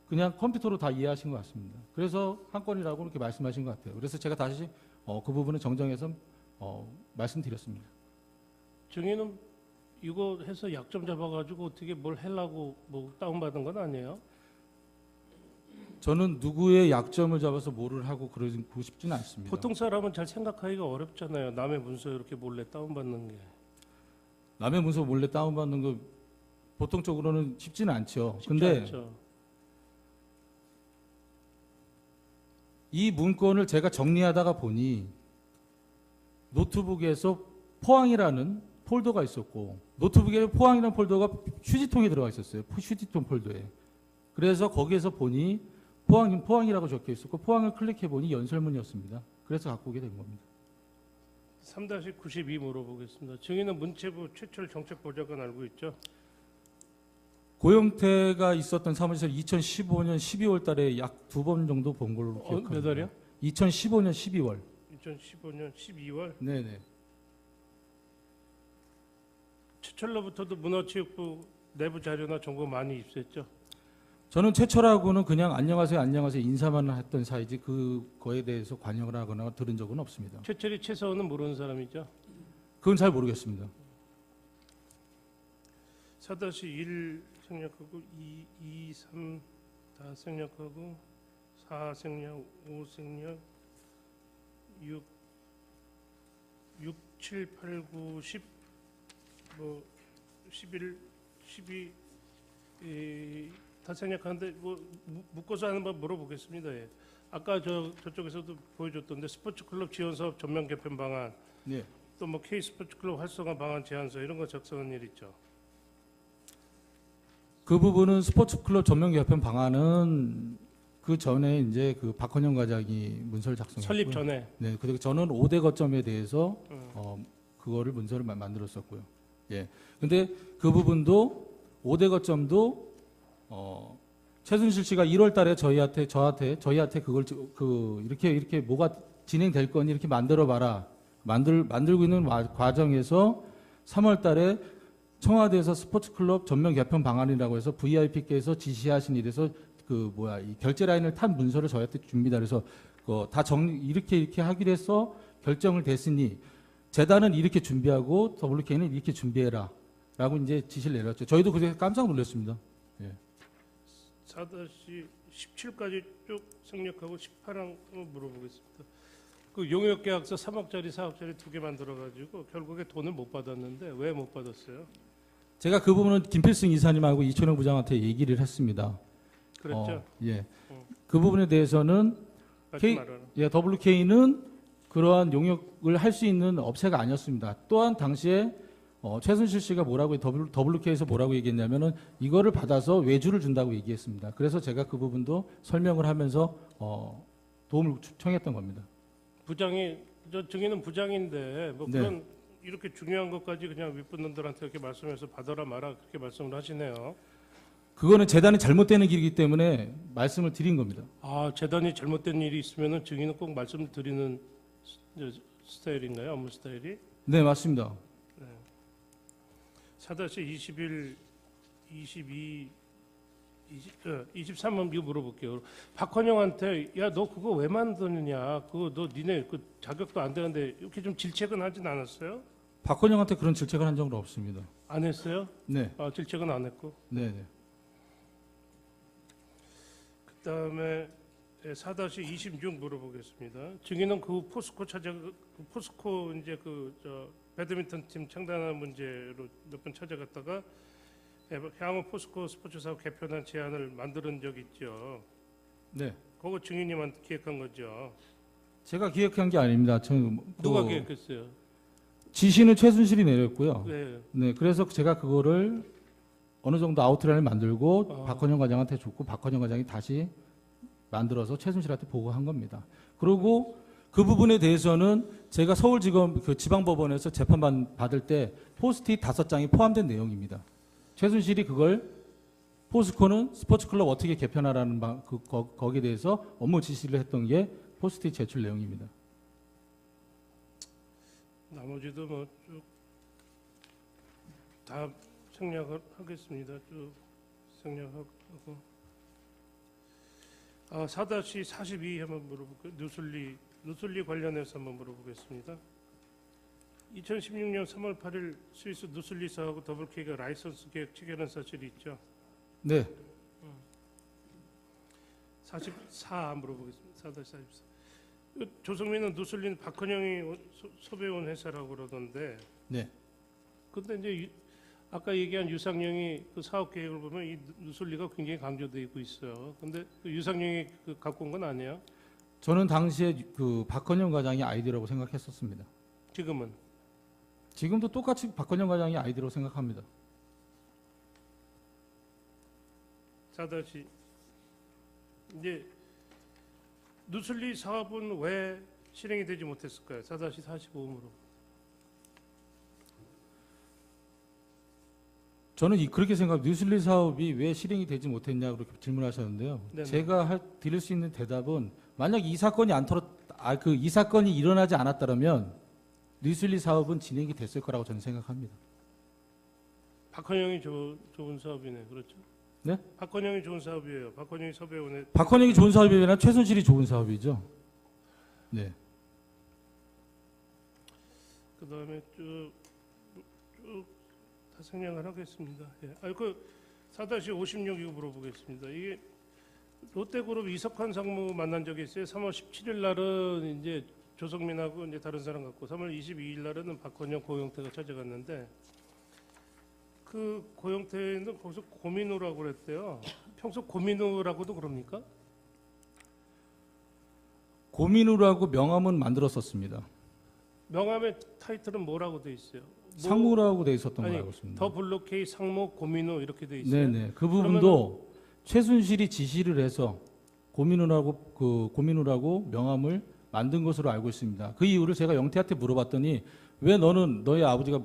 그냥 컴퓨터로 다 이해하신 것 같습니다. 그래서 한 건이라고 이렇게 말씀하신 것 같아요. 그래서 제가 다시 그 부분을 정정해서 말씀드렸습니다. 증인은 이거 해서 약점 잡아가지고 어떻게 뭘 하려고 뭐 다운받은 건 아니에요? 저는 누구의 약점을 잡아서 뭐를 하고 그러고 싶지는 않습니다. 보통 사람은 잘 생각하기가 어렵잖아요. 남의 문서 이렇게 몰래 다운받는 게. 남의 문서 몰래 다운받는 거 보통적으로는 쉽지는 않죠. 쉽지 근데 않죠. 이 문건을 제가 정리하다가 보니 노트북에서 포항이라는 폴더가 있었고 노트북에 포항이라는 폴더가 휴지통에 들어가 있었어요. 휴지통 폴더에. 그래서 거기에서 보니 포항이라고 적혀 있었고 포항을 클릭해 보니 연설문이었습니다. 그래서 갖고 오게 된 겁니다. 3-92 물어보겠습니다. 증인은 문체부 최철 정책보좌관 알고 있죠? 고영태가 있었던 사무실 2015년 12월 달에 약 2번 정도 본 걸로 기억합니다. 몇 월이요? 2015년 12월. 2015년 12월. 네네. 최철로부터도 문화체육부 내부 자료나 정보 많이 입수했죠? 저는 최철하고는 그냥 안녕하세요 인사만 했던 사이지 그거에 대해서 관여를 하거나 들은 적은 없습니다. 최철이 최서원은 모르는 사람이죠? 그건 잘 모르겠습니다. 4-1 생략하고 2, 3 다 생략하고 4 생략, 5 생략, 6, 7, 8, 9, 10, 뭐 11, 12 다 생략하는데 뭐 묶어서 하는 번 물어보겠습니다. 예. 아까 저쪽에서도 보여줬던데 스포츠클럽 지원사업 전면 개편 방안, 네. 또 뭐 K 스포츠클럽 활성화 방안 제안서 이런 거 작성한 일 있죠. 그 부분은 스포츠클럽 전면 개편 방안은 그 전에 이제 박헌영 과장이 문서를 작성했고요. 설립 전에. 네, 그리고 저는 5대 거점에 대해서 그거를 문서를 만들었었고요. 예. 근데 그 부분도 5대 거점도 최순실 씨가 1월 달에 저희한테 그걸 이렇게 뭐가 진행될 거니 이렇게 만들어 봐라. 만들고 있는 과정에서 3월 달에 청와대에서 스포츠클럽 전면 개편 방안이라고 해서 VIP께서 지시하신 일에서 이 결제 라인을 탄 문서를 저희한테 줍니다. 그래서 이렇게 하기로 해서 결정을 됐으니 재단은 이렇게 준비하고 WK는 이렇게 준비해라. 라고 이제 지시를 내렸죠. 저희도 그게 깜짝 놀랐습니다. 예. 4-17까지 쭉 생략하고 18항 물어보겠습니다. 그 용역계약서 3억짜리, 4억짜리 2개 만들어가지고 결국에 돈을 못 받았는데 왜 못 받았어요? 제가 그 부분은 김필승 이사님하고 이철영 부장한테 얘기를 했습니다. 그랬죠? 예. 그 부분에 대해서는 WK는 그러한 용역을 할 수 있는 업체가 아니었습니다. 또한 당시에 최순실 씨가 WK에서 뭐라고 얘기했냐면은 이거를 받아서 외주를 준다고 얘기했습니다. 그래서 제가 그 부분도 설명을 하면서 도움을 청했던 겁니다. 부장이 증인은 부장인데 뭐 네. 그런 이렇게 중요한 것까지 그냥 윗분들한테 이렇게 말씀해서 받아라 마라 그렇게 말씀을 하시네요. 그거는 재단이 잘못되는 길이기 때문에 말씀을 드린 겁니다. 아, 재단이 잘못된 일이 있으면은 증인은 꼭 말씀을 드리는 스타일인가요? 업무 스타일이? 네, 맞습니다. 4-21, 22, 23번 이거 물어볼게요. 박헌영한테 야 너 그거 왜 만드느냐? 그거 너 니네 그 자격도 안 되는데 이렇게 좀 질책은 하진 않았어요? 박헌영한테 그런 질책을 한 적은 없습니다. 안 했어요? 네, 아, 질책은 안 했고. 네, 네. 그다음에 4-26 물어보겠습니다. 증인은 그 포스코 이제 배드민턴 팀 창단하는 문제로 몇 번 찾아갔다가 향후 포스코 스포츠 사업 개편안 제안을 만드는 적 있죠. 네. 그거 증인님한테 기획한 거죠. 제가 기획한 게 아닙니다. 누가 기획했어요? 지시는 최순실이 내렸고요. 네. 네, 그래서 제가 그거를 어느 정도 아웃라인을 만들고 박헌영 과장한테 줬고 박헌영 과장이 다시 만들어서 최순실한테 보고한 겁니다. 그리고 그 부분에 대해서는 제가 서울지검 지방법원에서 재판 받을 때 포스트잇 5장이 포함된 내용입니다. 최순실이 그걸 포스코는 스포츠클럽 어떻게 개편하라는 거기에 대해서 업무 지시를 했던 게 포스트잇 제출 내용입니다. 나머지도 뭐 쭉 다 생략하겠습니다. 쭉 생략하고 4-42 한번 물어볼게요. 누슬리 관련해서 한번 물어보겠습니다. 2016년 3월 8일 스위스 누슬리사하고 WK가 라이선스 계획 체결한 사실이 있죠. 네, 44 물어보겠습니다. 4-44. 조성민은 누슬리는 박헌영이 소배온 회사라고 그러던데. 네. 근데 이제 아까 얘기한 유상영이 그 사업 계획을 보면 이 누슬리가 굉장히 강조되고 있어요. 근데 그 유상영이 갖고 온 건 아니에요? 저는 당시에 그 박헌영 과장이 아이디어라고 생각했었습니다. 지금은? 지금도 똑같이 박헌영 과장이 아이디어라고 생각합니다. 4- 이제 누슬리 사업은 왜 실행이 되지 못했을까요? 4-45으로. 저는 그렇게 생각합니다. 뉴슬리 사업이 왜 실행이 되지 못했냐 그렇게 질문하셨는데요. 네네. 제가 드릴 수 있는 대답은 만약 이 사건이 이 사건이 일어나지 않았다면 뉴슬리 사업은 진행이 됐을 거라고 저는 생각합니다. 박헌영이 좋은 사업이네, 그렇죠? 네? 박헌영이 좋은 사업이에요. 박헌영이 섭외원에. 박헌영이 좋은 사업이 아니라 최순실이 좋은 사업이죠. 네. 그다음에 쭉 다 생략을 하겠습니다. 예. 4-56 이거 물어보겠습니다. 이게 롯데그룹 이석환 상무 만난 적이 있어요. 3월 17일 날은 이제 조성민하고 이제 다른 사람 같고 3월 22일 날은 박헌영, 고영태가 찾아갔는데 그 고영태는 거기서 고민우라고 그랬대요. 평소 고민우라고도 그럽니까? 고민우라고 명함은 만들었었습니다. 명함의 타이틀은 뭐라고 돼 있어요? 상무라고 돼 있었던 걸 아니, 알고 있습니다. 더 블록K 상무 고민우 이렇게 돼 있어요. 네네. 그 부분도 최순실이 지시를 해서 고민우라고 명함을 만든 것으로 알고 있습니다. 그 이유를 제가 영태한테 물어봤더니 왜 너는 너희 아버지가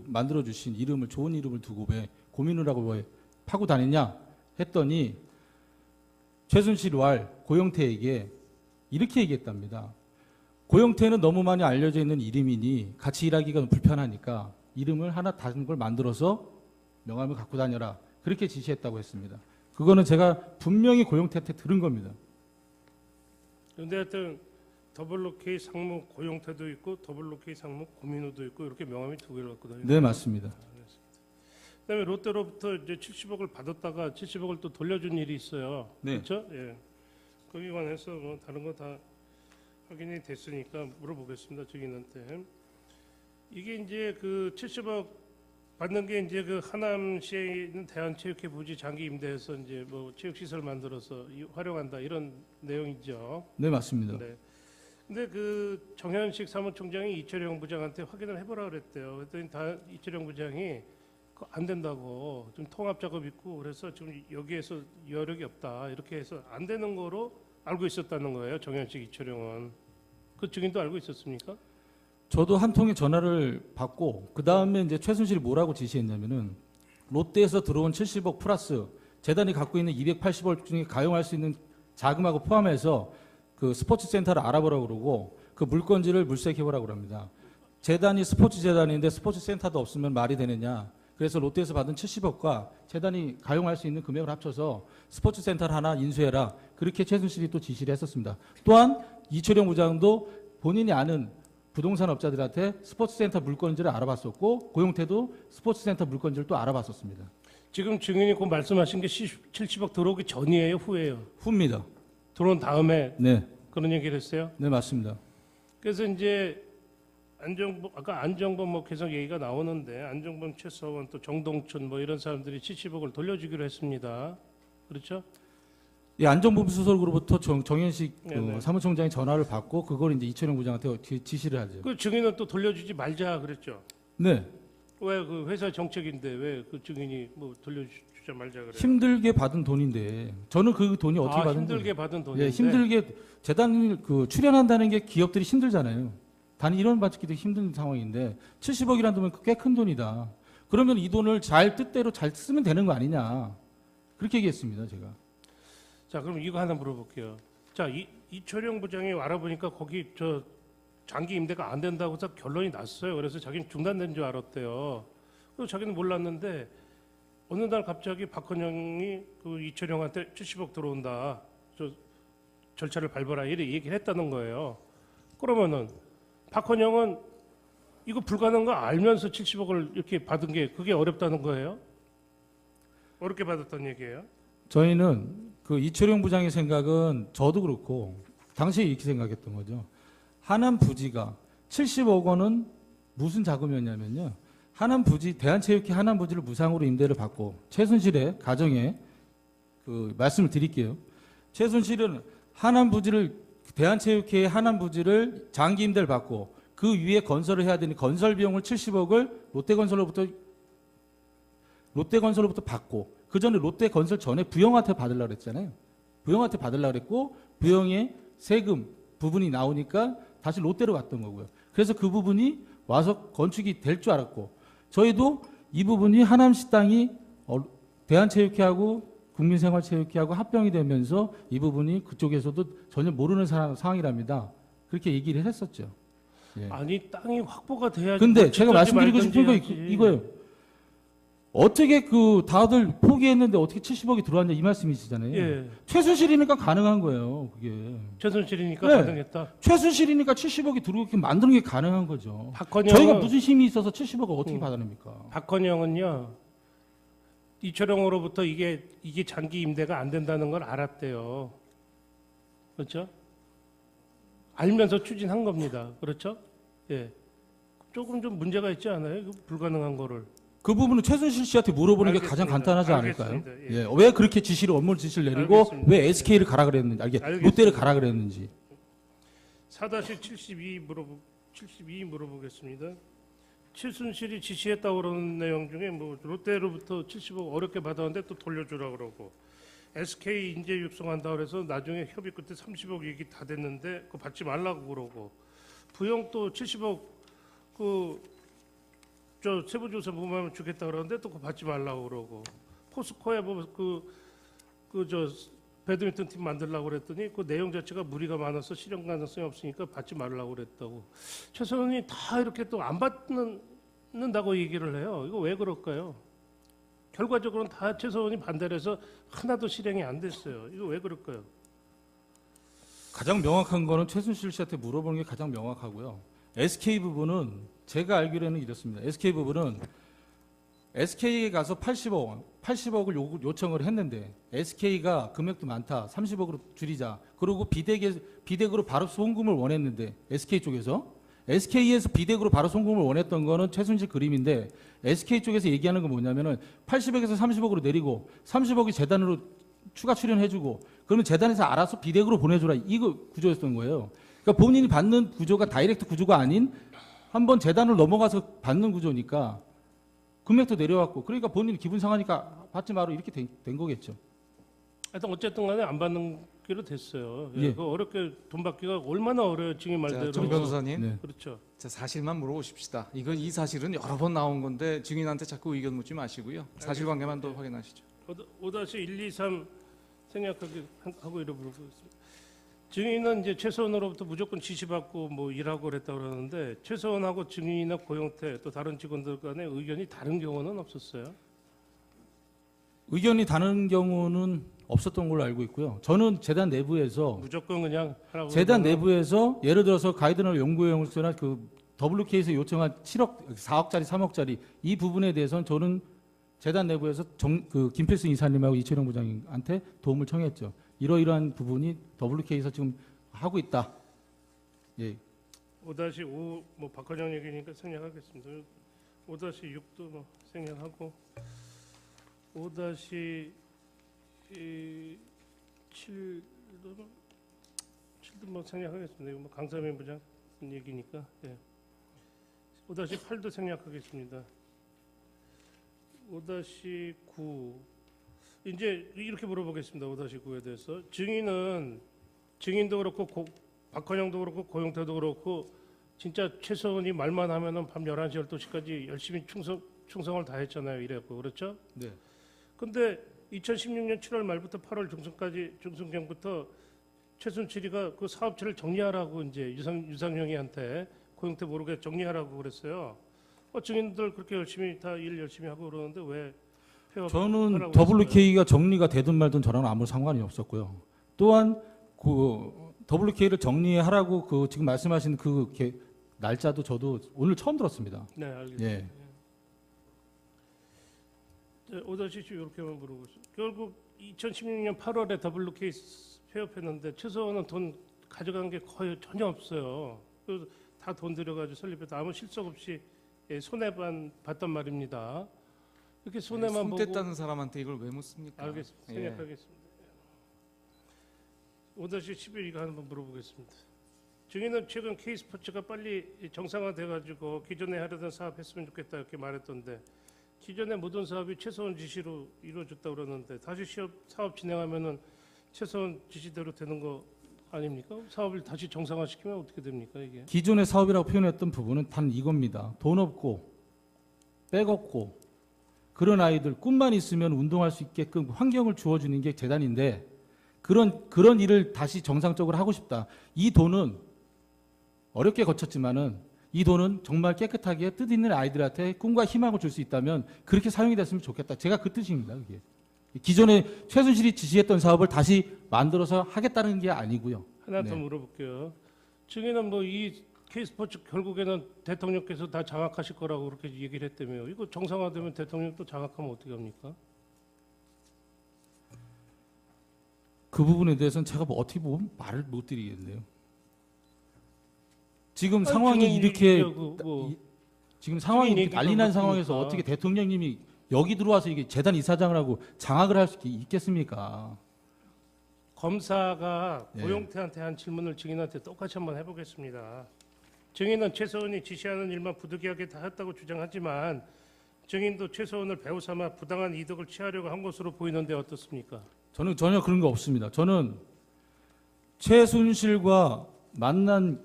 만들어 주신 이름을 좋은 이름을 두고 왜 고민을 하고 왜 파고 다녔냐 했더니 최순실 왈 고영태에게 이렇게 얘기했답니다. 고영태는 너무 많이 알려져 있는 이름이니 같이 일하기가 불편하니까 이름을 하나 다른 걸 만들어서 명함을 갖고 다녀라. 그렇게 지시했다고 했습니다. 그거는 제가 분명히 고영태한테 들은 겁니다. 그런데 하여튼 더블로케이 상무 고용태도 있고 더블로케이 상무 고민우도 있고 이렇게 명함이 두 개를 갖고 다니는. 네, 맞습니다. 그다음에 롯데로부터 이제 70억을 받았다가 70억을 또 돌려준 일이 있어요. 네. 그렇죠? 예. 거기에 관해서 뭐 다른 거 다 확인이 됐으니까 물어보겠습니다. 증인한테. 이게 이제 그 70억 받는 게 이제 그 하남시에 있는 대한체육회 부지 장기 임대해서 이제 뭐 체육시설 만들어서 활용한다 이런 내용이죠. 네, 맞습니다. 네. 근데 그 정현식 사무총장이 이철영 부장한테 확인을 해보라 그랬대요. 그랬더니 다 이철영 부장이 그거 안 된다고 좀 통합 작업 있고 그래서 지금 여기에서 여력이 없다 이렇게 해서 안 되는 거로 알고 있었다는 거예요. 정현식 이철영은 그 증인도 알고 있었습니까? 저도 한 통의 전화를 받고 그 다음에 이제 최순실이 뭐라고 지시했냐면은 롯데에서 들어온 70억 플러스 재단이 갖고 있는 280억 중에 가용할 수 있는 자금하고 포함해서 그 스포츠 센터를 알아보라고 그러고 그 물건지를 물색해보라고 합니다. 재단이 스포츠 재단인데 스포츠 센터도 없으면 말이 되느냐. 그래서 롯데에서 받은 70억과 재단이 가용할 수 있는 금액을 합쳐서 스포츠 센터를 하나 인수해라. 그렇게 최순실이 또 지시를 했었습니다. 또한 이철영 부장도 본인이 아는 부동산 업자들한테 스포츠센터 물건지를 알아봤었고 고용태도 스포츠센터 물건지를 또 알아봤었습니다. 지금 증인이 그 말씀하신 게 70억 들어오기 전이에요, 후예요? 후입니다. 들어온 다음에 네, 그런 얘기를 했어요. 네 맞습니다. 그래서 이제 안정범 아까 안정범 뭐 계속 얘기가 나오는데 안정범, 최서원 또 정동춘 뭐 이런 사람들이 70억을 돌려주기로 했습니다. 그렇죠? 이 안정범 수석으로부터 정현식 네네. 사무총장이 전화를 받고 그걸 이제 이철영 부장한테 지시를 하죠. 그 증인은 또 돌려주지 말자 그랬죠. 네, 왜 그 회사 정책인데 왜 그 증인이 뭐 돌려주자 말자 그래요? 힘들게 받은 돈인데 저는 그 돈이 어떻게 받은 힘들게 거예요? 받은 돈인데. 예, 힘들게 재단 그 출연한다는 게 기업들이 힘들잖아요. 단 1원 받기도 힘든 상황인데 70억이라는 돈은 꽤 큰 돈이다. 그러면 이 돈을 잘 뜻대로 잘 쓰면 되는 거 아니냐. 그렇게 얘기했습니다, 제가. 자, 그럼 이거 하나 물어볼게요. 자, 이철영 부장이 알아보니까 거기 저 장기 임대가 안 된다고 해서 결론이 났어요. 그래서 자기는 중단된 줄 알았대요. 그리고 자기는 몰랐는데 어느 날 갑자기 박헌영이 그 이철영한테 70억 들어온다. 저 절차를 밟아라 이렇게 얘기를 했다는 거예요. 그러면은 박헌영은 이거 불가능한 거 알면서 70억을 이렇게 받은 게 그게 어렵다는 거예요? 어렵게 받았다는 얘기예요? 저희는 그 이철용 부장의 생각은 저도 그렇고 당시에 이렇게 생각했던 거죠. 하남 부지가 70억 원은 무슨 자금이었냐면요. 하남 부지 대한체육회 하남 부지를 무상으로 임대를 받고 최순실의 가정에 그 말씀을 드릴게요. 최순실은 하남 부지를 대한체육회의 하남 부지를 장기 임대를 받고 그 위에 건설을 해야 되니 건설 비용을 70억을 롯데건설로부터 받고 그 전에 롯데건설 전에 부영한테 받으려고 그랬잖아요. 부영한테 받으려고 그랬고 부영의 세금 부분이 나오니까 다시 롯데로 갔던 거고요. 그래서 그 부분이 와서 건축이 될 줄 알았고 저희도 이 부분이 하남시 땅이 대한체육회하고 국민생활체육회하고 합병이 되면서 이 부분이 그쪽에서도 전혀 모르는 상황이랍니다. 그렇게 얘기를 했었죠. 예. 아니 땅이 확보가 돼야지. 근데 뭐 제가 짓든지 말씀드리고 싶은 거 말든지 이거예요. 어떻게 그 다들 포기했는데 어떻게 70억이 들어왔냐 이 말씀이시잖아요. 예. 최순실이니까 가능한 거예요. 그게. 최순실이니까 네. 가능했다. 최순실이니까 70억이 들어오게 만드는 게 가능한 거죠. 박헌영은 저희가 무슨 힘이 있어서 70억을 어떻게 받아냅니까? 박헌영은요. 이철영으로부터 이게 장기 임대가 안 된다는 걸 알았대요. 그렇죠? 알면서 추진한 겁니다. 그렇죠? 예. 조금 좀 문제가 있지 않아요? 그 불가능한 거를. 그 부분은 최순실 씨한테 물어보는 게 알겠습니다. 가장 간단하지 않을까요? 알겠습니다. 예. 왜 그렇게 업무 지시를 내리고 알겠습니다. 왜 SK를 가라 그랬는지, 알겠습니다. 롯데를 가라 그랬는지. 4-72 물어보겠습니다. 최순실이 지시했다고 그러는 내용 중에 뭐 롯데로부터 70억 어렵게 받았는데 또 돌려주라 그러고 SK 인재 육성한다 그래서 나중에 협의 끝에 30억 얘기 다 됐는데 그거 받지 말라고 그러고 부영 또 70억 저 세부조사 무마하면 주겠다 그러는데 또 그거 받지 말라고 그러고 포스코에 뭐그저 배드민턴 팀 만들려고 그랬더니 그 내용 자체가 무리가 많아서 실현 가능성이 없으니까 받지 말라고 그랬다고. 최선원이 다 이렇게 또 안 받는다고 얘기를 해요. 이거 왜 그럴까요? 결과적으로는 다 최선원이 반대를 해서 하나도 실행이 안 됐어요. 이거 왜 그럴까요? 가장 명확한 거는 최순실 씨한테 물어보는 게 가장 명확하고요. SK 부분은 제가 알기로는 이렇습니다. SK 부분은 SK에 가서 80억을 요청을 했는데 SK가 금액도 많다. 30억으로 줄이자. 그리고 비대그로 바로 송금을 원했는데 SK 쪽에서 SK에서 비대그로 바로 송금을 원했던 거는 최순실 그림인데 SK 쪽에서 얘기하는 건 뭐냐면은 80억에서 30억으로 내리고 30억이 재단으로 추가 출연해주고 그러면 재단에서 알아서 비대그로 보내줘라. 이거 구조였던 거예요. 그러니까 본인이 받는 구조가 다이렉트 구조가 아닌 한번 재단을 넘어가서 받는 구조니까 금액도 내려왔고 그러니까 본인이 기분 상하니까 받지 마라 이렇게 된 거겠죠. 하여튼 어쨌든 간에 안 받는 기로 됐어요. 예. 예. 그 어렵게 돈 받기가 얼마나 어려워요. 증인 말대로. 정 변호사님, 네. 그렇죠. 자, 사실만 물어보십시다. 이 사실은 여러 번 나온 건데 증인한테 자꾸 의견 묻지 마시고요. 사실관계만 더 확인하시죠. 5-123 생략하고 이래 물어보겠습니다. 증인은 이제 최소원으로부터 무조건 지시받고 뭐 일하고 그랬다 그러는데 최소원하고 증인이나 고용태 또 다른 직원들 간에 의견이 다른 경우는 없었어요. 의견이 다른 경우는 없었던 걸로 알고 있고요. 저는 재단 내부에서 무조건 그냥 하라고. 재단 그러면 내부에서 예를 들어서 가이드널 연구용수나 그 WK에서 요청한 7억, 4억짜리, 3억짜리 이 부분에 대해서는 저는 재단 내부에서 김필승 이사님하고 이철영 부장님한테 도움을 청했죠. 이러이러한 부분이 WK에서 지금 하고 있다. 예. 5-5 뭐 박헌영 얘기니까 생략하겠습니다. 5-6도 뭐 생략하고 5-7도 뭐 생략하겠습니다. 이거 뭐 강사면 부장 얘기니까. 예. 5-8도 생략하겠습니다. 5-9 이제 이렇게 물어보겠습니다. 5-9에 대해서 증인도 그렇고 박헌영도 그렇고 고용태도 그렇고 진짜 최소원이 말만 하면은 밤 11시 12시까지 열심히 충성을 다했잖아요. 이랬고 그렇죠? 네. 근데 2016년 7월 말부터 8월 중순경부터 최순실이가 그 사업체를 정리하라고 이제 유상용이한테 고용태 모르게 정리하라고 그랬어요. 증인들 그렇게 열심히 다 일 열심히 하고 그러는데 왜 저는 폐업하라고 했어요? WK가 정리가 되든 말든 저랑 아무 상관이 없었고요. 또한 그 WK를 정리하라고 그 지금 말씀하신 그 날짜도 저도 오늘 처음 들었습니다. 네, 알겠습니다. 예. 5-10 이렇게만 물어보겠습니다. 결국 2016년 8월에 WK 폐업했는데 최소원은 돈 가져간 게 거의 전혀 없어요. 그래서 다 돈 들여가지고 설립해서 아무 실속 없이 손해만 봤단 말입니다. 이렇게 손해만 보고 손댔다는 사람한테 이걸 왜 묻습니까? 알겠습니다. 예. 생략하겠습니다. 5-11 이거 한번 물어보겠습니다. 증인은 최근 K스포츠가 빨리 정상화돼가지고 기존에 하려던 사업 했으면 좋겠다 이렇게 말했던데 기존의 모든 사업이 최소원 지시로 이루어졌다고 그러는데 다시 사업 진행하면은 최소원 지시대로 되는 거 아닙니까? 사업을 다시 정상화시키면 어떻게 됩니까 이게? 기존의 사업이라고 표현했던 부분은 단 이겁니다. 돈 없고 백 없고 그런 아이들 꿈만 있으면 운동할 수 있게끔 환경을 주어주는 게 재단인데 그런 일을 다시 정상적으로 하고 싶다. 이 돈은 어렵게 거쳤지만은 이 돈은 정말 깨끗하게 뜻 있는 아이들한테 꿈과 희망을 줄 수 있다면 그렇게 사용이 됐으면 좋겠다. 제가 그 뜻입니다. 그게 기존에 최순실이 지시했던 사업을 다시 만들어서 하겠다는 게 아니고요. 하나 더 네. 물어볼게요. 증인은 뭐 이 K스포츠 결국에는 대통령께서 다 장악하실 거라고 그렇게 얘기를 했다며요. 이거 정상화되면 대통령 또 장악하면 어떻게 합니까? 그 부분에 대해서는 제가 뭐 어떻게 보면 말을 못 드리겠네요. 지금 아니, 상황이 증인 이렇게 얘기하고 뭐 지금 상황이 증인 이렇게 얘기가 난리 난 그렇습니까? 상황에서 어떻게 대통령님이 여기 들어와서 이게 재단 이사장을 하고 장악을 할 수 있겠습니까? 검사가 예. 고용태한테 한 질문을 증인한테 똑같이 한번 해보겠습니다. 증인은 최소원이 지시하는 일만 부득이하게 다 했다고 주장하지만 증인도 최소원을 배우 삼아 부당한 이득을 취하려고 한 것으로 보이는데 어떻습니까? 저는 전혀 그런 거 없습니다. 저는 최순실과 만난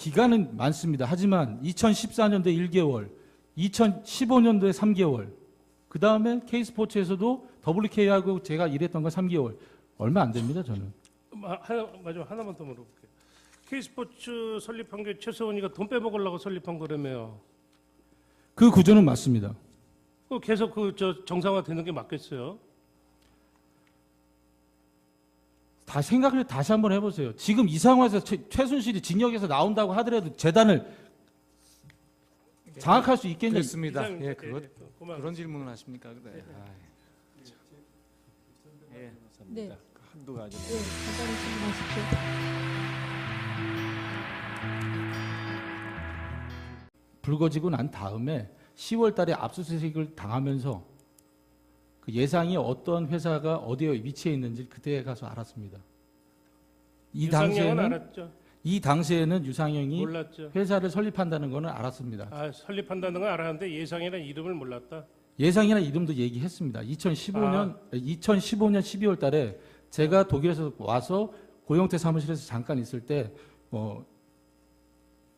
기간은 많습니다. 하지만 2014년도에 1개월, 2015년도에 3개월, 그 다음에 K스포츠에서도 WK하고 제가 일했던 건 3개월. 얼마 안 됩니다, 저는. 마지막 하나만 더 물어볼게요. K스포츠 설립한 게 최서원이가 돈 빼먹으려고 설립한 거라며요. 그 구조는 맞습니다. 계속 정상화되는 게 맞겠어요? 다 생각을 다시 한번 해보세요. 지금 이 상황에서 최순실이 징역에서 나온다고 하더라도 재단을 장악할 수 있겠냐? 그렇습니다. 이상- 예, 그것 그만. 그런 질문을 하십니까? 네. 예. 네. 한두 가지. 네, 간단히 질문하십시오. 불거지고 난 다음에 10월 달에 압수수색을 당하면서 그 예상이 어떤 회사가 어디에 위치해 있는지 그때 가서 알았습니다. 유상영은 알았죠. 이 당시에는 유상영이 몰랐죠. 회사를 설립한다는 거는 알았습니다. 설립한다는 건 알았는데 예상이라는 이름을 몰랐다. 예상이나 이름도 얘기했습니다. 2015년 12월 달에 제가 독일에서 와서 고영태 사무실에서 잠깐 있을 때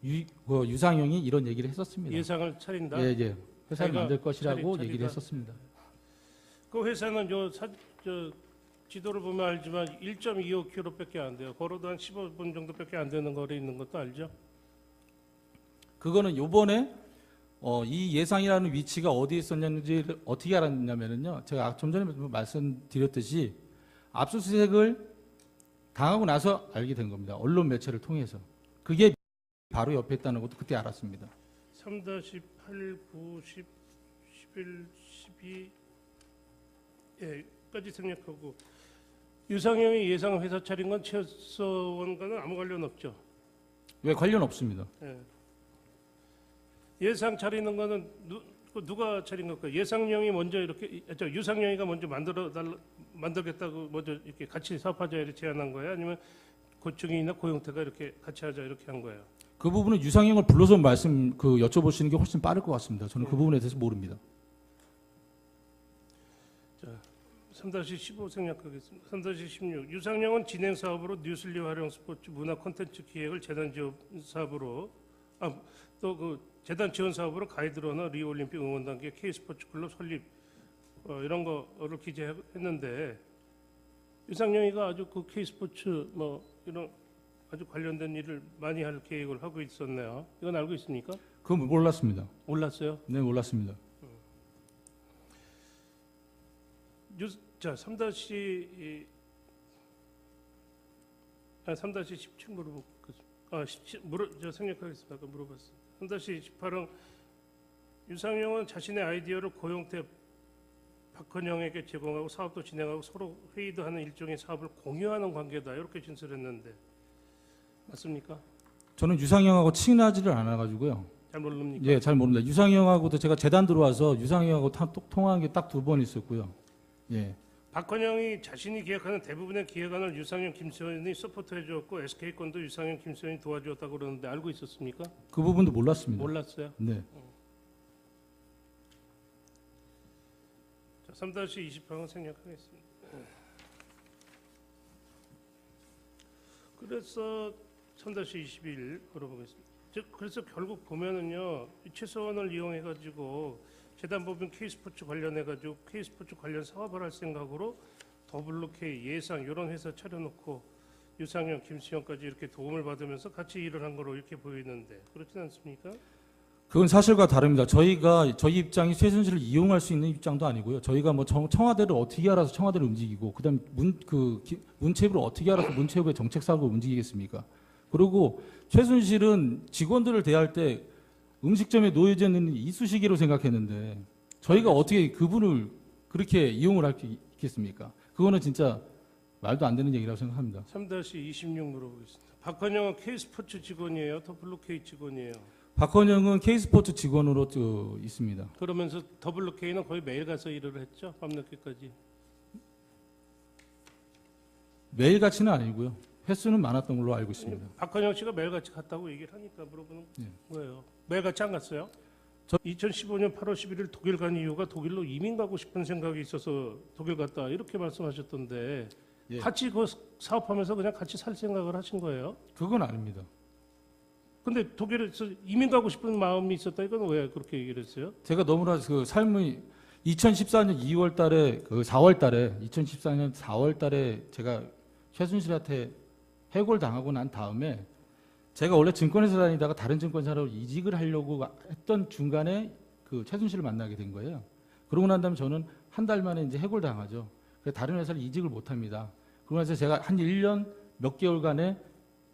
유상영이 이런 얘기를 했었습니다. 예상을 차린다. 예. 회사를 자기가 만들 것이라고 차리다. 얘기를 했었습니다. 그 회사는 지도를 보면 알지만 1.25km밖에 안 돼요. 걸어도 한 15분 정도밖에 안 되는 거리에 있는 것도 알죠? 그거는 요번에 이 예상이라는 위치가 어디에 있었는지를 어떻게 알았냐면요. 제가 좀 전에 말씀드렸듯이 압수수색을 당하고 나서 알게 된 겁니다. 언론 매체를 통해서. 그게 바로 옆에 있다는 것도 그때 알았습니다. 3-8, 9, 10, 11, 12 까지 생략하고 유상영이 예상 회사 차린 건 최서원과는 아무 관련 없죠. 왜 관련 없습니다. 예상 차리는 거는 누가 차린 걸까요? 예상영이 먼저 유상영이가 먼저 만들겠다고 먼저 이렇게 같이 사업하자 이렇게 제안한 거예요? 아니면 고충이나 고영태가 이렇게 같이 하자 이렇게 한 거예요? 그 부분은 유상영을 불러서 여쭤보시는 게 훨씬 빠를 것 같습니다. 저는 그 부분에 대해서 모릅니다. 3-15 생략하겠습니다. 3-16 유상영은 진행 사업으로 뉴슬리 활용 스포츠 문화 콘텐츠 기획을 재단 지원 사업으로 또 그 재단 지원 사업으로 가이드러너 리올림픽 응원 단계 K스포츠 클럽 설립 이런 거를 기재했는데 유상영이가 아주 그 K스포츠 이런 아주 관련된 일을 많이 할 계획을 하고 있었네요. 이건 알고 있습니까? 그건 몰랐습니다. 몰랐어요. 네, 몰랐습니다. 자, 3-17 물어보겠습니다. 생략하겠습니다. 아까 물어봤어요. 3-18은 유상영은 자신의 아이디어를 고영태, 박헌영에게 제공하고 사업도 진행하고 서로 회의도 하는 일종의 사업을 공유하는 관계다. 이렇게 진술했는데 맞습니까? 저는 유상영하고 친하지를 않아가지고요. 잘 모릅니까? 예, 잘 모릅니다. 유상영하고도 제가 재단 들어와서 유상영하고 통화한 게 딱 2번 있었고요. 예. 박헌영이 자신이 기획하는 대부분의 기획안을 유상영, 김수현이 서포트해 주었고 SK건도 유상영, 김수현이 도와주었다고 그러는데 알고 있었습니까? 그 부분도 몰랐습니다. 몰랐어요. 네. 자, 3-20항은 생략하겠습니다. 그래서 3-21 물어보겠습니다. 그래서 결국 보면은요, 최서원을 이용해 가지고 재단법인 K스포츠 관련해 가지고 K스포츠 관련 사업을 할 생각으로 WK, 예상 이런 회사 차려놓고 유상영, 김수현까지 이렇게 도움을 받으면서 같이 일을 한 거로 이렇게 보이는데 그렇진 않습니까? 그건 사실과 다릅니다. 저희 입장이 최순실을 이용할 수 있는 입장도 아니고요. 저희가 청와대를 어떻게 알아서 청와대를 움직이고, 그다음 문체부를 어떻게 알아서 문체부의 정책 사업을 움직이겠습니까? 그리고 최순실은 직원들을 대할 때 음식점에 놓여져 있는 이쑤시개로 생각했는데 저희가 어떻게 그분을 그렇게 이용을 할 수 있겠습니까? 그거는 진짜 말도 안 되는 얘기라고 생각합니다. 3-26 물어보겠습니다. 박헌영은 K스포츠 직원이에요? WK 직원이에요? 박헌영은 K스포츠 직원으로 있습니다. 그러면서 WK는 거의 매일 가서 일을 했죠? 밤늦게까지. 매일같이는 아니고요. 횟수는 많았던 걸로 알고 있습니다. 박헌영 씨가 매일같이 갔다고 얘기를 하니까 물어보는 거예요. 매일같이 안 갔어요? 2015년 8월 11일 독일 간 이유가 독일로 이민 가고 싶은 생각이 있어서 독일 갔다 이렇게 말씀하셨던데 예. 같이 그 사업하면서 그냥 같이 살 생각을 하신 거예요? 그건 아닙니다. 근데 독일에서 이민 가고 싶은 마음이 있었다. 이건 왜 그렇게 얘기를 했어요? 제가 너무나 그 삶이 2014년 2월 달에 그 4월 달에 2014년 4월 달에 제가 최순실한테 해고를 당하고 난 다음에 제가 원래 증권회사 다니다가 다른 증권사로 이직을 하려고 했던 중간에 그 최순실을 만나게 된 거예요. 그러고 난 다음에 저는 한 달 만에 이제 해고를 당하죠. 그래서 다른 회사를 이직을 못 합니다. 그러고 나서 제가 한 1년 몇 개월간에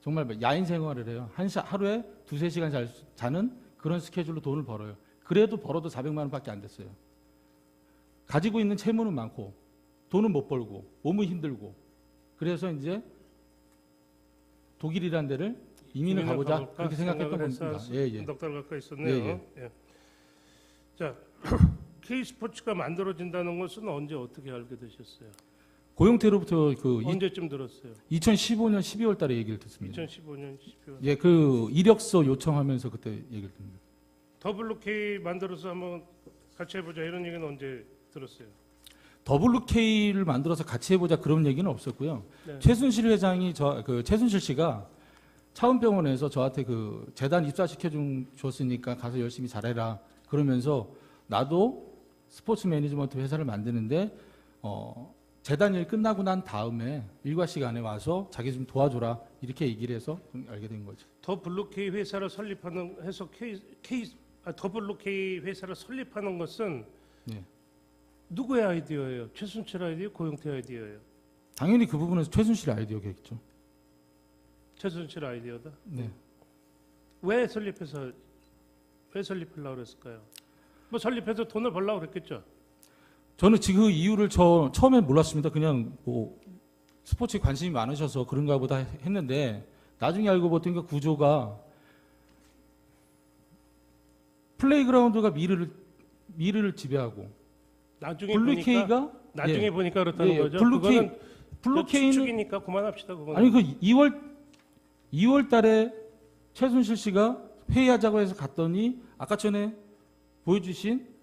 정말 야인 생활을 해요. 하루에 2-3시간 자는 그런 스케줄로 돈을 벌어요. 그래도 벌어도 400만 원밖에 안 됐어요. 가지고 있는 채무는 많고 돈은 못 벌고 몸은 힘들고 그래서 이제 독일이라는 데를 이민을 가보자 가볼까 그렇게 생각했던 겁니다. 예. 넉달 가까이 있었네요. 예. 자, K스포츠가 만들어진다는 것은 언제 어떻게 알게 되셨어요? 고용태로부터 그 언제쯤 들었어요? 2015년 12월 달에 얘기를 듣습니다. 2015년 12월. 예, 그 이력서 요청하면서 그때 얘기를 듣습니다. WK 만들어서 한번 같이 해보자 이런 얘기는 언제 들었어요? WK를 만들어서 같이 해보자 그런 얘기는 없었고요. 네. 최순실 회장이 최순실 씨가 차은병원에서 저한테 그 재단 입사시켜 줬으니까 가서 열심히 잘해라 그러면서 나도 스포츠 매니지먼트 회사를 만드는데 재단 일 끝나고 난 다음에 일과 시간에 와서 자기 좀 도와줘라 이렇게 얘기를 해서 알게 된 거죠. WK 회사를 설립하는 해서 WK 회사를 설립하는 것은 네. 누구의 아이디어예요? 최순실 아이디어, 고용태 아이디어예요? 당연히 그 부분은 최순실 아이디어겠죠. 최순실 아이디어다. 네. 왜 설립하려고 그랬을까요? 뭐 설립해서 돈을 벌려고 그랬겠죠. 저는 지금 그 이유를 처음에 몰랐습니다. 그냥 뭐 스포츠에 관심이 많으셔서 그런가 보다 했는데 나중에 알고 보니까 그 구조가 플레이그라운드가 미르를 지배하고 나중에 블루K가 보니까 그렇다는 거죠. 블루K는 추측이니까 그만합시다. 그거는. 아니 그 2월 달에 최순실 씨가 회의하자고 해서 갔더니 아까 전에 보여주신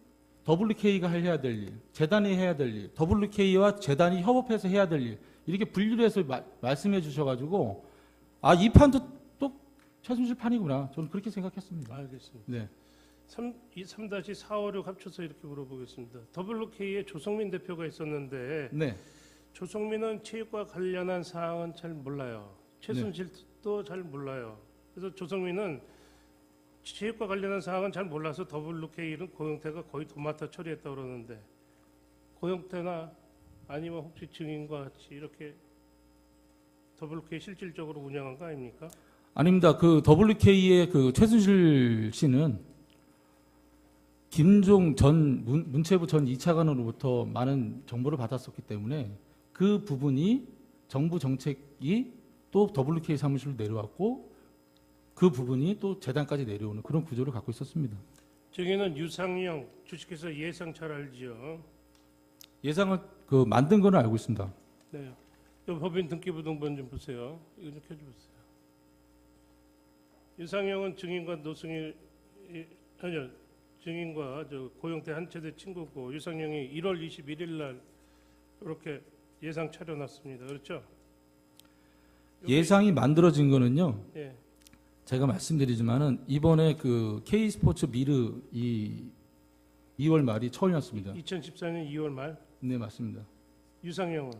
WK가 해야 될 일, 재단이 해야 될 일, WK와 재단이 협업해서 해야 될 일 이렇게 분류를 해서 말씀해 주셔가지고 아 이 판도 또 최순실 판이구나 저는 그렇게 생각했습니다. 알겠습니다. 네. 3-456 합쳐서 이렇게 물어보겠습니다. WK에 조성민 대표가 있었는데 네. 조성민은 체육과 관련한 사항은 잘 몰라요. 최순실도 잘 몰라요. 그래서 조성민은 체육과 관련한 사항은 잘 몰라서 WK는 고용태가 거의 도맡아 처리했다고 그러는데 고용태나 아니면 혹시 증인과 같이 이렇게 WK 실질적으로 운영한 거 아닙니까? 아닙니다. 그 WK의 그 최순실 씨는 김종 전 문체부 전 2차관으로부터 많은 정보를 받았었기 때문에 그 부분이 정부 정책이 또 WK 사무실로 내려왔고 그 부분이 또 재단까지 내려오는 그런 구조를 갖고 있었습니다. 증인은 유상영 주식회사 예상 잘 알지요. 예상을 그 만든 거는 알고 있습니다. 네. 이 법인 등기부등본 좀 보세요. 이거 좀 켜주세요. 유상영은 증인과 노승일 아니요 증인과 저 고용태 한체대 친구고 유상영이 1월 21일 날 이렇게 예상 차려놨습니다. 그렇죠? 예상이 만들어진 거는요. 예. 제가 말씀드리지만은 이번에 그 K 스포츠 미르 2월 말이 처음이었습니다. 2014년 2월 말. 네 맞습니다. 유상영은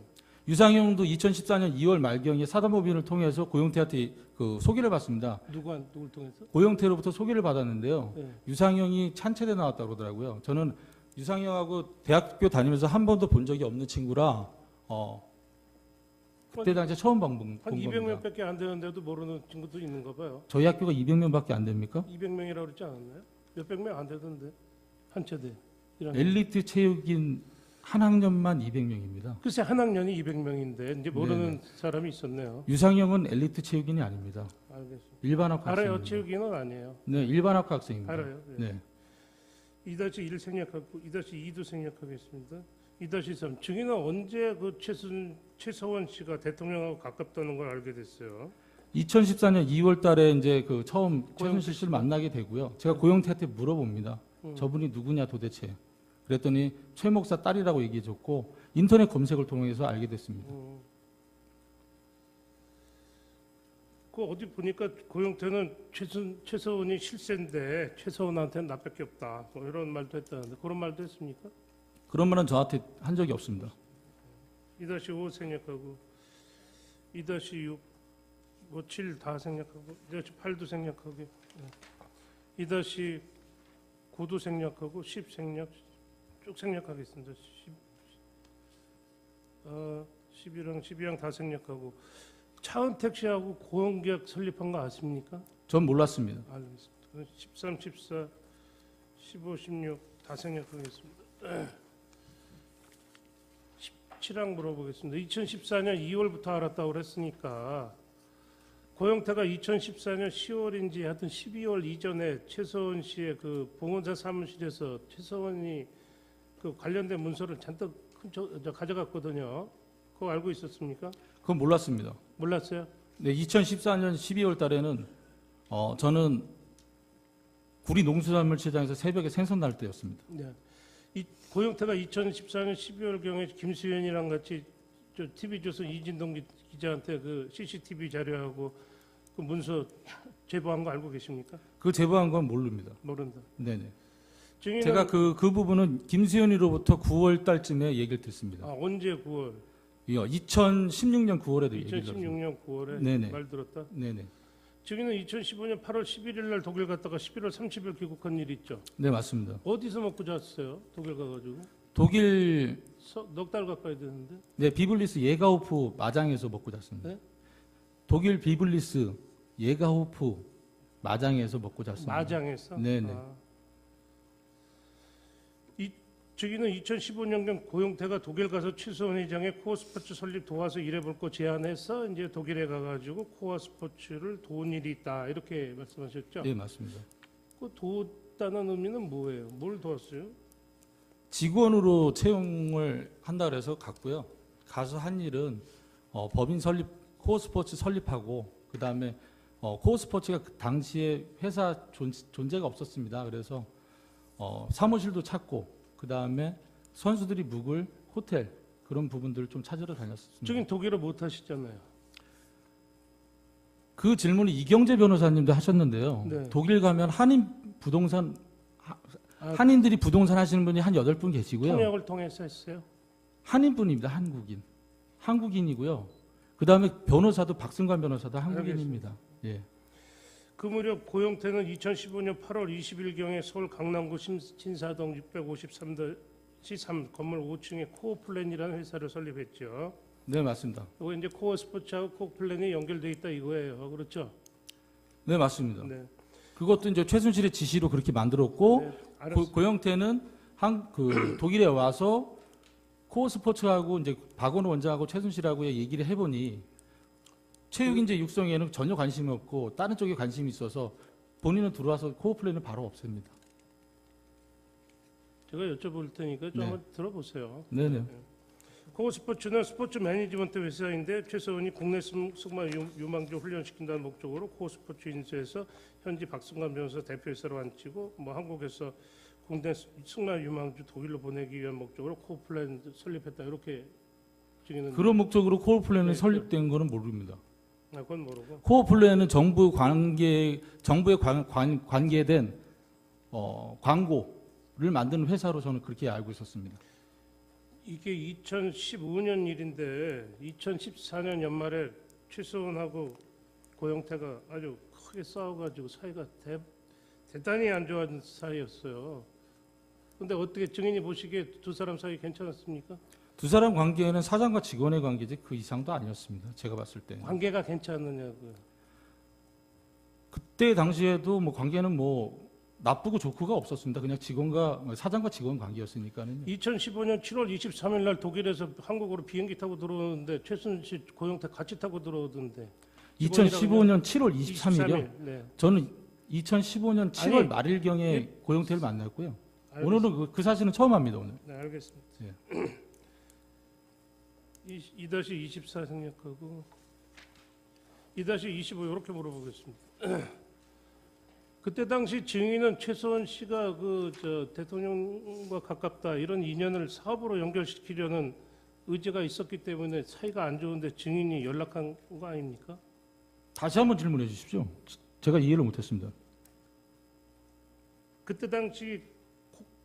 유상영도 2014년 2월 말경에 사단법인을 통해서 고용태한테 그 소개를 받습니다. 누굴 통해서? 고용태로부터 소개를 받았는데요. 예. 유상영이 찬체대 나왔다고 그러더라고요. 저는 유상영하고 대학교 다니면서 한 번도 본 적이 없는 친구라 그때 당시에 처음 본 한 겁니다. 200명밖에 안 되는데도 모르는 친구도 있는가 봐요. 저희 학교가 200명밖에 안 됩니까? 200명이라고 그러지 않았나요? 몇백 명 안 되던데. 한체대. 이런 엘리트 체육인 한 학년만 200명입니다. 글쎄 한 학년이 200명인데 이제 모르는 사람이 있었네요. 유상영은 엘리트 체육인이 아닙니다. 알겠습니다. 일반학과 알아요. 학생입니다. 체육인은 아니에요. 네, 일반학과 학생입니다. 알아요. 네. 네. 2-1 생략하고 2-2도 생략하겠습니다. 2-3 증인은 언제 그 최서원 씨가 대통령하고 가깝다는 걸 알게 됐어요. 2014년 2월 달에 이제 그 처음 고용태 최순실 씨를 만나게 되고요. 제가 고용태한테 물어봅니다. 저분이 누구냐 도대체. 그랬더니 최 목사 딸이라고 얘기해 줬고 인터넷 검색을 통해서 알게 됐습니다. 그 어디 보니까 고영태는 최서원이 실세인데 최서원한테는 나밖에 없다. 뭐 이런 말도 했다는데 그런 말도 했습니까? 그런 말은 저한테 한 적이 없습니다. 2-5 생략하고 2-6, 7 다 생략하고 2-8도 생략하고 2-9도 생략하고 10 생략 쭉 생략하겠습니다. 11항, 12항 다 생략하고 차은택 씨하고 고용계약 설립한 거 아십니까? 전 몰랐습니다. 알겠습니다. 13, 14, 15, 16 다 생략하겠습니다. 17항 물어보겠습니다. 2014년 2월부터 알았다고 그랬으니까 고영태가 2014년 10월인지 하여튼 12월 이전에 최서원 씨의 그 봉원사 사무실에서 최서원이 그 관련된 문서를 잔뜩 가져갔거든요. 그거 알고 있었습니까? 그건 몰랐습니다. 몰랐어요? 네, 2014년 12월 달에는 저는 구리 농수산물시장에서 새벽에 생선 날 때였습니다. 네. 이 고영태가 2014년 12월경에 김수현이랑 같이 저 TV조선 이진동 기자한테 그 CCTV 자료하고 그 문서 제보한 거 알고 계십니까? 그 제보한 건 모릅니다. 모른다. 네네. 증인은 제가 그 부분은 김수현이로부터 9월 달쯤에 얘기를 듣습니다. 언제 9월? 2016년 9월에도 얘기를 들었습니다. 2016년 9월에 네네. 말 들었다. 네네. 증인은 2015년 8월 11일 날 독일 갔다가 11월 30일 귀국한 일 있죠. 네, 맞습니다. 어디서 먹고 잤어요? 독일 가가지고 독일 넉 달 가까이 됐는데. 네, 비블리스 예가호프 마장에서 먹고 잤습니다. 네? 독일 비블리스 예가호프 마장에서 먹고 잤습니다. 마장에서. 네네. 이 증인은 2015년경 고용태가 독일 가서 최소원 회장의 코어 스포츠 설립 도와서 일해볼 거 제안해서 이제 독일에 가가지고 코어 스포츠를 도운 일이 있다 이렇게 말씀하셨죠. 네, 맞습니다. 그 도왔다는 의미는 뭐예요? 뭘 도왔어요? 직원으로 채용을 한다 그래서 갔고요. 가서 한 일은 법인 설립, 코어 스포츠 설립하고 그 다음에 코어 스포츠가 그 당시에 회사 존재가 없었습니다. 그래서 사무실도 찾고 그 다음에 선수들이 묵을 호텔 그런 부분들을 좀 찾으러 다녔습니다. 증인 독일어 못 하시잖아요. 그 질문을 이경재 변호사님도 하셨는데요. 네. 독일 가면 한인 부동산 한인들이 부동산 하시는 분이 한 8분 계시고요. 통역을 통해서 했어요. 한인분입니다. 한국인이고요. 그 다음에 변호사도 박승관 변호사도 한국인입니다. 예. 그 무렵 고용태는 2015년 8월 20일경에 서울 강남구 신사동 653-3 건물 5층에 코어플랜이라는 회사를 설립했죠. 네, 맞습니다. 이거 이제 코어 스포츠하고 코어플랜이 연결돼 있다 이거예요. 그렇죠? 네, 맞습니다. 네. 그것도 이제 최순실의 지시로 그렇게 만들었고 네, 알았어요. 고영태는 독일에 와서 코어 스포츠하고 이제 박원호 원장하고 최순실하고 얘기를 해보니 체육인재 육성에는 전혀 관심이 없고 다른 쪽에 관심이 있어서 본인은 들어와서 코어 플랜을 바로 없앱니다. 제가 여쭤볼 테니까 좀 네. 한번 들어보세요. 네네. 코어 스포츠는 스포츠 매니지먼트 회사인데 최서원이 국내 승마 유망주 훈련시킨다는 목적으로 코어 스포츠 인수해서 현지 박승관 변호사 대표이사로 앉히고 뭐 한국에서 국내 승마 유망주 독일로 보내기 위한 목적으로 코어 플랜 설립했다 이렇게 증인은 그런 목적으로 코어 플랜이 네, 설립된 거는 모릅니다. 그건 모르고 코어 플랜은 정부에 관계된 광고를 만드는 회사로 저는 그렇게 알고 있었습니다. 이게 2015년 일인데 2014년 연말에 최서원하고 고영태가 아주 크게 싸워가지고 사이가 대단히 안 좋아진 사이였어요. 근데 어떻게 증인이 보시기에 두 사람 사이 괜찮았습니까? 두 사람 관계는 사장과 직원의 관계지 그 이상도 아니었습니다. 제가 봤을 때. 관계가 괜찮느냐고요. 그때 당시에도 뭐 관계는 뭐 나쁘고 좋고가 없었습니다. 그냥 사장과 직원 관계였으니까는. 2015년 7월 23일 날 독일에서 한국으로 비행기 타고 들어오는데 최순실 고영태 같이 타고 들어오던데. 2015년 7월 23일이요. 네. 저는 2015년 7월 아니, 말일경에 예? 고영태를 만났고요. 알겠습니다. 오늘은 그 사실은 처음 합니다. 오늘. 네, 알겠습니다. 예. 2-24 생략하고 2-25 이렇게 물어보겠습니다. 그때 당시 증인은 최서원 씨가 대통령과 가깝다 이런 인연을 사업으로 연결시키려는 의지가 있었기 때문에 사이가 안 좋은데 증인이 연락한 거 아닙니까? 다시 한번 질문해 주십시오. 제가 이해를 못했습니다. 그때 당시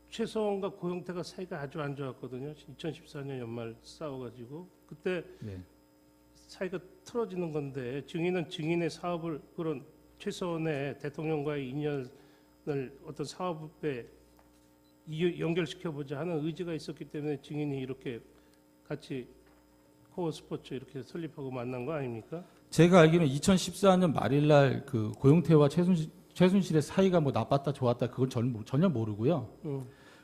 최서원과 고영태가 사이가 아주 안 좋았거든요. 2014년 연말 싸워가지고 그때 네. 사이가 틀어지는 건데 증인은 증인의 사업을 그런 최서원의 대통령과의 인연을 어떤 사업에 연결시켜보자 하는 의지가 있었기 때문에 증인이 이렇게 같이 코어 스포츠 이렇게 설립하고 만난 거 아닙니까? 제가 알기로는 2014년 말일날 그 고영태와 최순실의 사이가 뭐 나빴다 좋았다 그건 전혀 모르고요.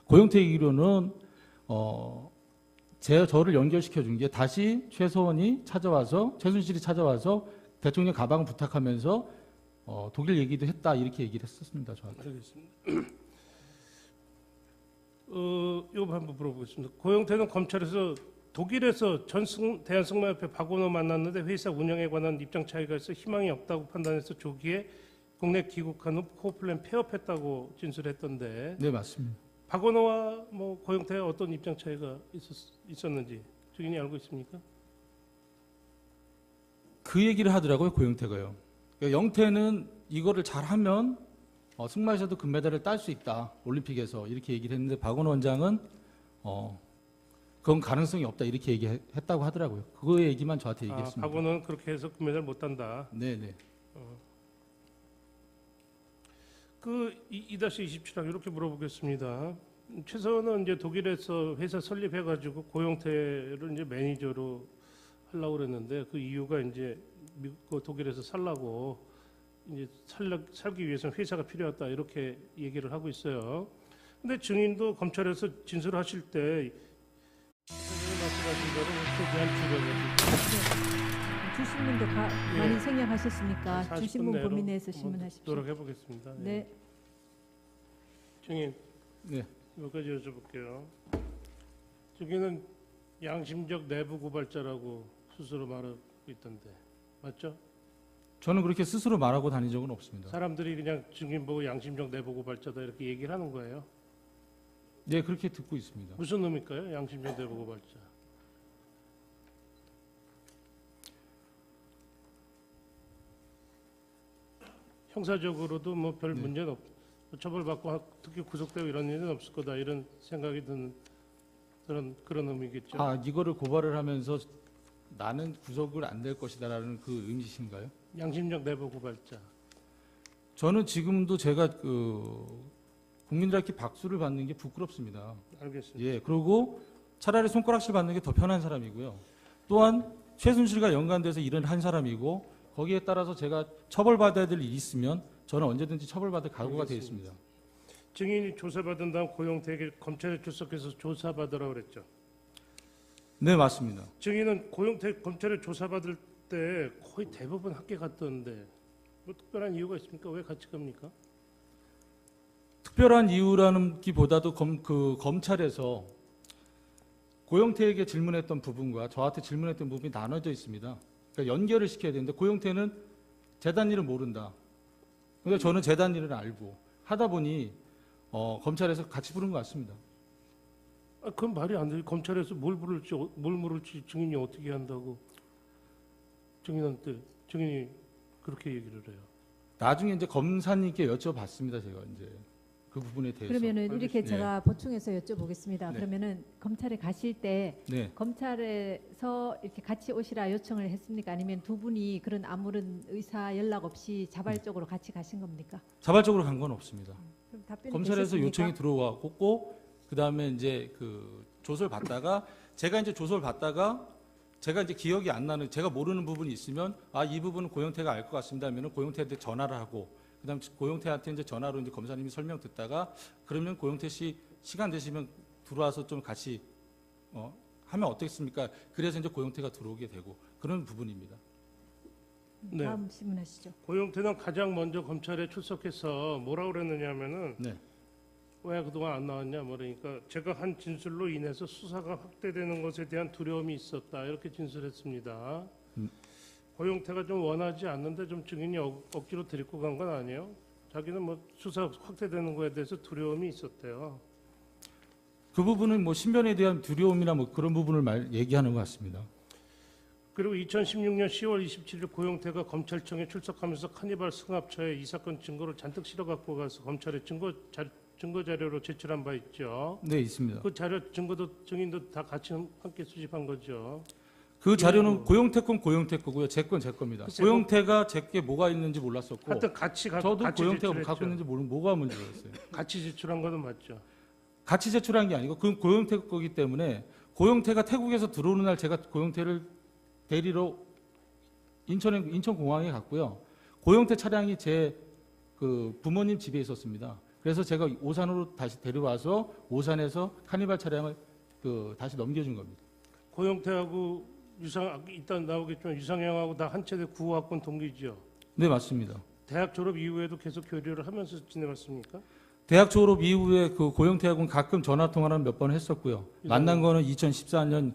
고영태 얘기로는 저를 연결시켜 준 게 다시 최순실이 찾아와서 대통령 가방을 부탁하면서 독일 얘기도 했다 이렇게 얘기를 했었습니다. 저한테. 알겠습니다. 이거 한번 물어보겠습니다. 고영태는 검찰에서 독일에서 대한승마협회 박원호 만났는데 회사 운영에 관한 입장 차이가 있어 희망이 없다고 판단해서 조기에 국내 귀국한 후 코플랜 폐업했다고 진술했던데 네 맞습니다. 박원호와 뭐 고영태와 어떤 입장 차이가 있었는지 증인이 알고 있습니까? 그 얘기를 하더라고요 고영태가요. 그러니까 영태는 이거를 잘하면 승마에서도 금메달을 딸 수 있다 올림픽에서 이렇게 얘기를 했는데 박원호 원장은 그건 가능성이 없다 이렇게 얘기했다고 하더라고요. 그 얘기만 저한테 얘기했습니다. 박원호는 그렇게 해서 금메달 못 단다. 네네. 그 2-27항 이렇게 물어보겠습니다. 최서원은 이제 독일에서 회사 설립해가지고 고영태를 이제 매니저로 하려고 그랬는데 그 이유가 이제 미국 독일에서 살라고 이제 살기 위해서는 회사가 필요하다 이렇게 얘기를 하고 있어요. 근데 증인도 검찰에서 진술하실 때 말씀하신 거를 최대한 줄여가지고 주신문도 많이 생략하셨으니까 40분 주신문 내로 범위 내에서 한번 신문하십시오. 노력해 보겠습니다. 네. 증인 네. 여기까지 여쭤볼게요. 증인은 양심적 내부 고발자라고 스스로 말하고 있던데 맞죠? 저는 그렇게 스스로 말하고 다닌 적은 없습니다. 사람들이 그냥 증인 보고 양심적 내부 고발자다 이렇게 얘기를 하는 거예요. 네 그렇게 듣고 있습니다. 무슨 의미일까요? 양심적 내부 고발자. 형사적으로도 뭐 별 네. 문제는 처벌받고 특히 구속되고 이런 일은 없을 거다 이런 생각이 드는 그런 의미겠죠. 이거를 고발을 하면서 나는 구속을 안 될 것이다라는 그 의미신가요? 양심적 내부 고발자. 저는 지금도 제가 국민들한테 박수를 받는 게 부끄럽습니다. 알겠습니다. 예, 그리고 차라리 손가락질 받는 게 더 편한 사람이고요. 또한 최순실과 연관돼서 일을 한 사람이고 거기에 따라서 제가 처벌받아야 될 일이 있으면 저는 언제든지 처벌받을 각오가 되어 있습니다. 증인이 조사받은 다음 고영태에게 검찰에 출석해서 조사받으라고 그랬죠. 네, 맞습니다. 증인은 고영태 검찰에 조사받을 때 거의 대부분 함께 갔던데 뭐 특별한 이유가 있습니까? 왜 같이 갑니까? 특별한 이유라는 기보다도 검찰에서 고영태에게 질문했던 부분과 저한테 질문했던 부분이 나눠져 있습니다. 그러니까 연결을 시켜야 되는데 고영태는 재단 일을 모른다. 근데 저는 재단 일을 알고 하다 보니 검찰에서 같이 부른 것 같습니다. 그건 말이 안 돼요. 검찰에서 뭘 물을지 증인이 어떻게 한다고 증인한테 증인이 그렇게 얘기를 해요. 나중에 이제 검사님께 여쭤봤습니다. 제가 이제 그 부분에 대해서. 그러면은 이렇게 알겠습니다. 제가 보충해서 여쭤보겠습니다. 네. 그러면은 검찰에 가실 때 네. 검찰에서 이렇게 같이 오시라 요청을 했습니까? 아니면 두 분이 그런 아무런 의사 연락 없이 자발적으로 같이 가신 겁니까? 자발적으로 간 건 없습니다. 그럼 답변이 검찰에서 되셨습니까? 요청이 들어왔고 그다음에 이제 조서를 받다가 제가 이제 기억이 안 나는 제가 모르는 부분이 있으면 이 부분은 고영태가 알 것 같습니다 하면은 고영태한테 전화를 하고 그다음 고영태한테 이제 전화로 이제 검사님이 설명 듣다가 그러면 고영태 씨 시간 되시면 들어와서 좀 같이 하면 어떻겠습니까? 그래서 이제 고영태가 들어오게 되고 그런 부분입니다. 네. 다음 질문하시죠. 고영태는 가장 먼저 검찰에 출석해서 뭐라고 그랬느냐면은 네. 왜 그동안 안 나왔냐 그러니까 제가 한 진술로 인해서 수사가 확대되는 것에 대한 두려움이 있었다 이렇게 진술했습니다. 고영태가 좀 원하지 않는데 좀 증인이 억지로 데리고 간 건 아니에요? 자기는 뭐 수사 확대되는 거에 대해서 두려움이 있었대요. 그 부분은 뭐 신변에 대한 두려움이나 뭐 그런 부분을 얘기하는 것 같습니다. 그리고 2016년 10월 27일 고용태가 검찰청에 출석하면서 카니발 승합차에 이 사건 증거를 잔뜩 실어 갖고 가서 검찰에 증거 자료로 제출한 바 있죠. 네, 있습니다. 그 자료 증거도 증인도 다 같이 함께 수집한 거죠. 그 자료는 고용태 건 고용태 거고요. 제 건 제 겁니다. 글쎄, 고용태가 제게 뭐가 있는지 몰랐었고 하여튼 같이 저도 같이 고용태가 제출했죠. 갖고 있는지 모르는 뭐가 문제가 있어요. 같이 제출한 거는 맞죠. 같이 제출한 게 아니고 그건 고용태 거기 때문에 고용태가 태국에서 들어오는 날 제가 고용태를 대리로 인천공항에 갔고요. 고용태 차량이 제 그 부모님 집에 있었습니다. 그래서 제가 오산으로 다시 데려와서 오산에서 카니발 차량을 그 다시 넘겨준 겁니다. 고용태하고 일단 나오겠지만 유상형하고 다 한 체대 구호학번 동기죠. 네, 맞습니다. 대학 졸업 이후에도 계속 교류를 하면서 지내왔습니까? 대학 졸업 이후에 그 고용태하고는 가끔 전화 통화를 몇 번 했었고요. 만난 거는 2014년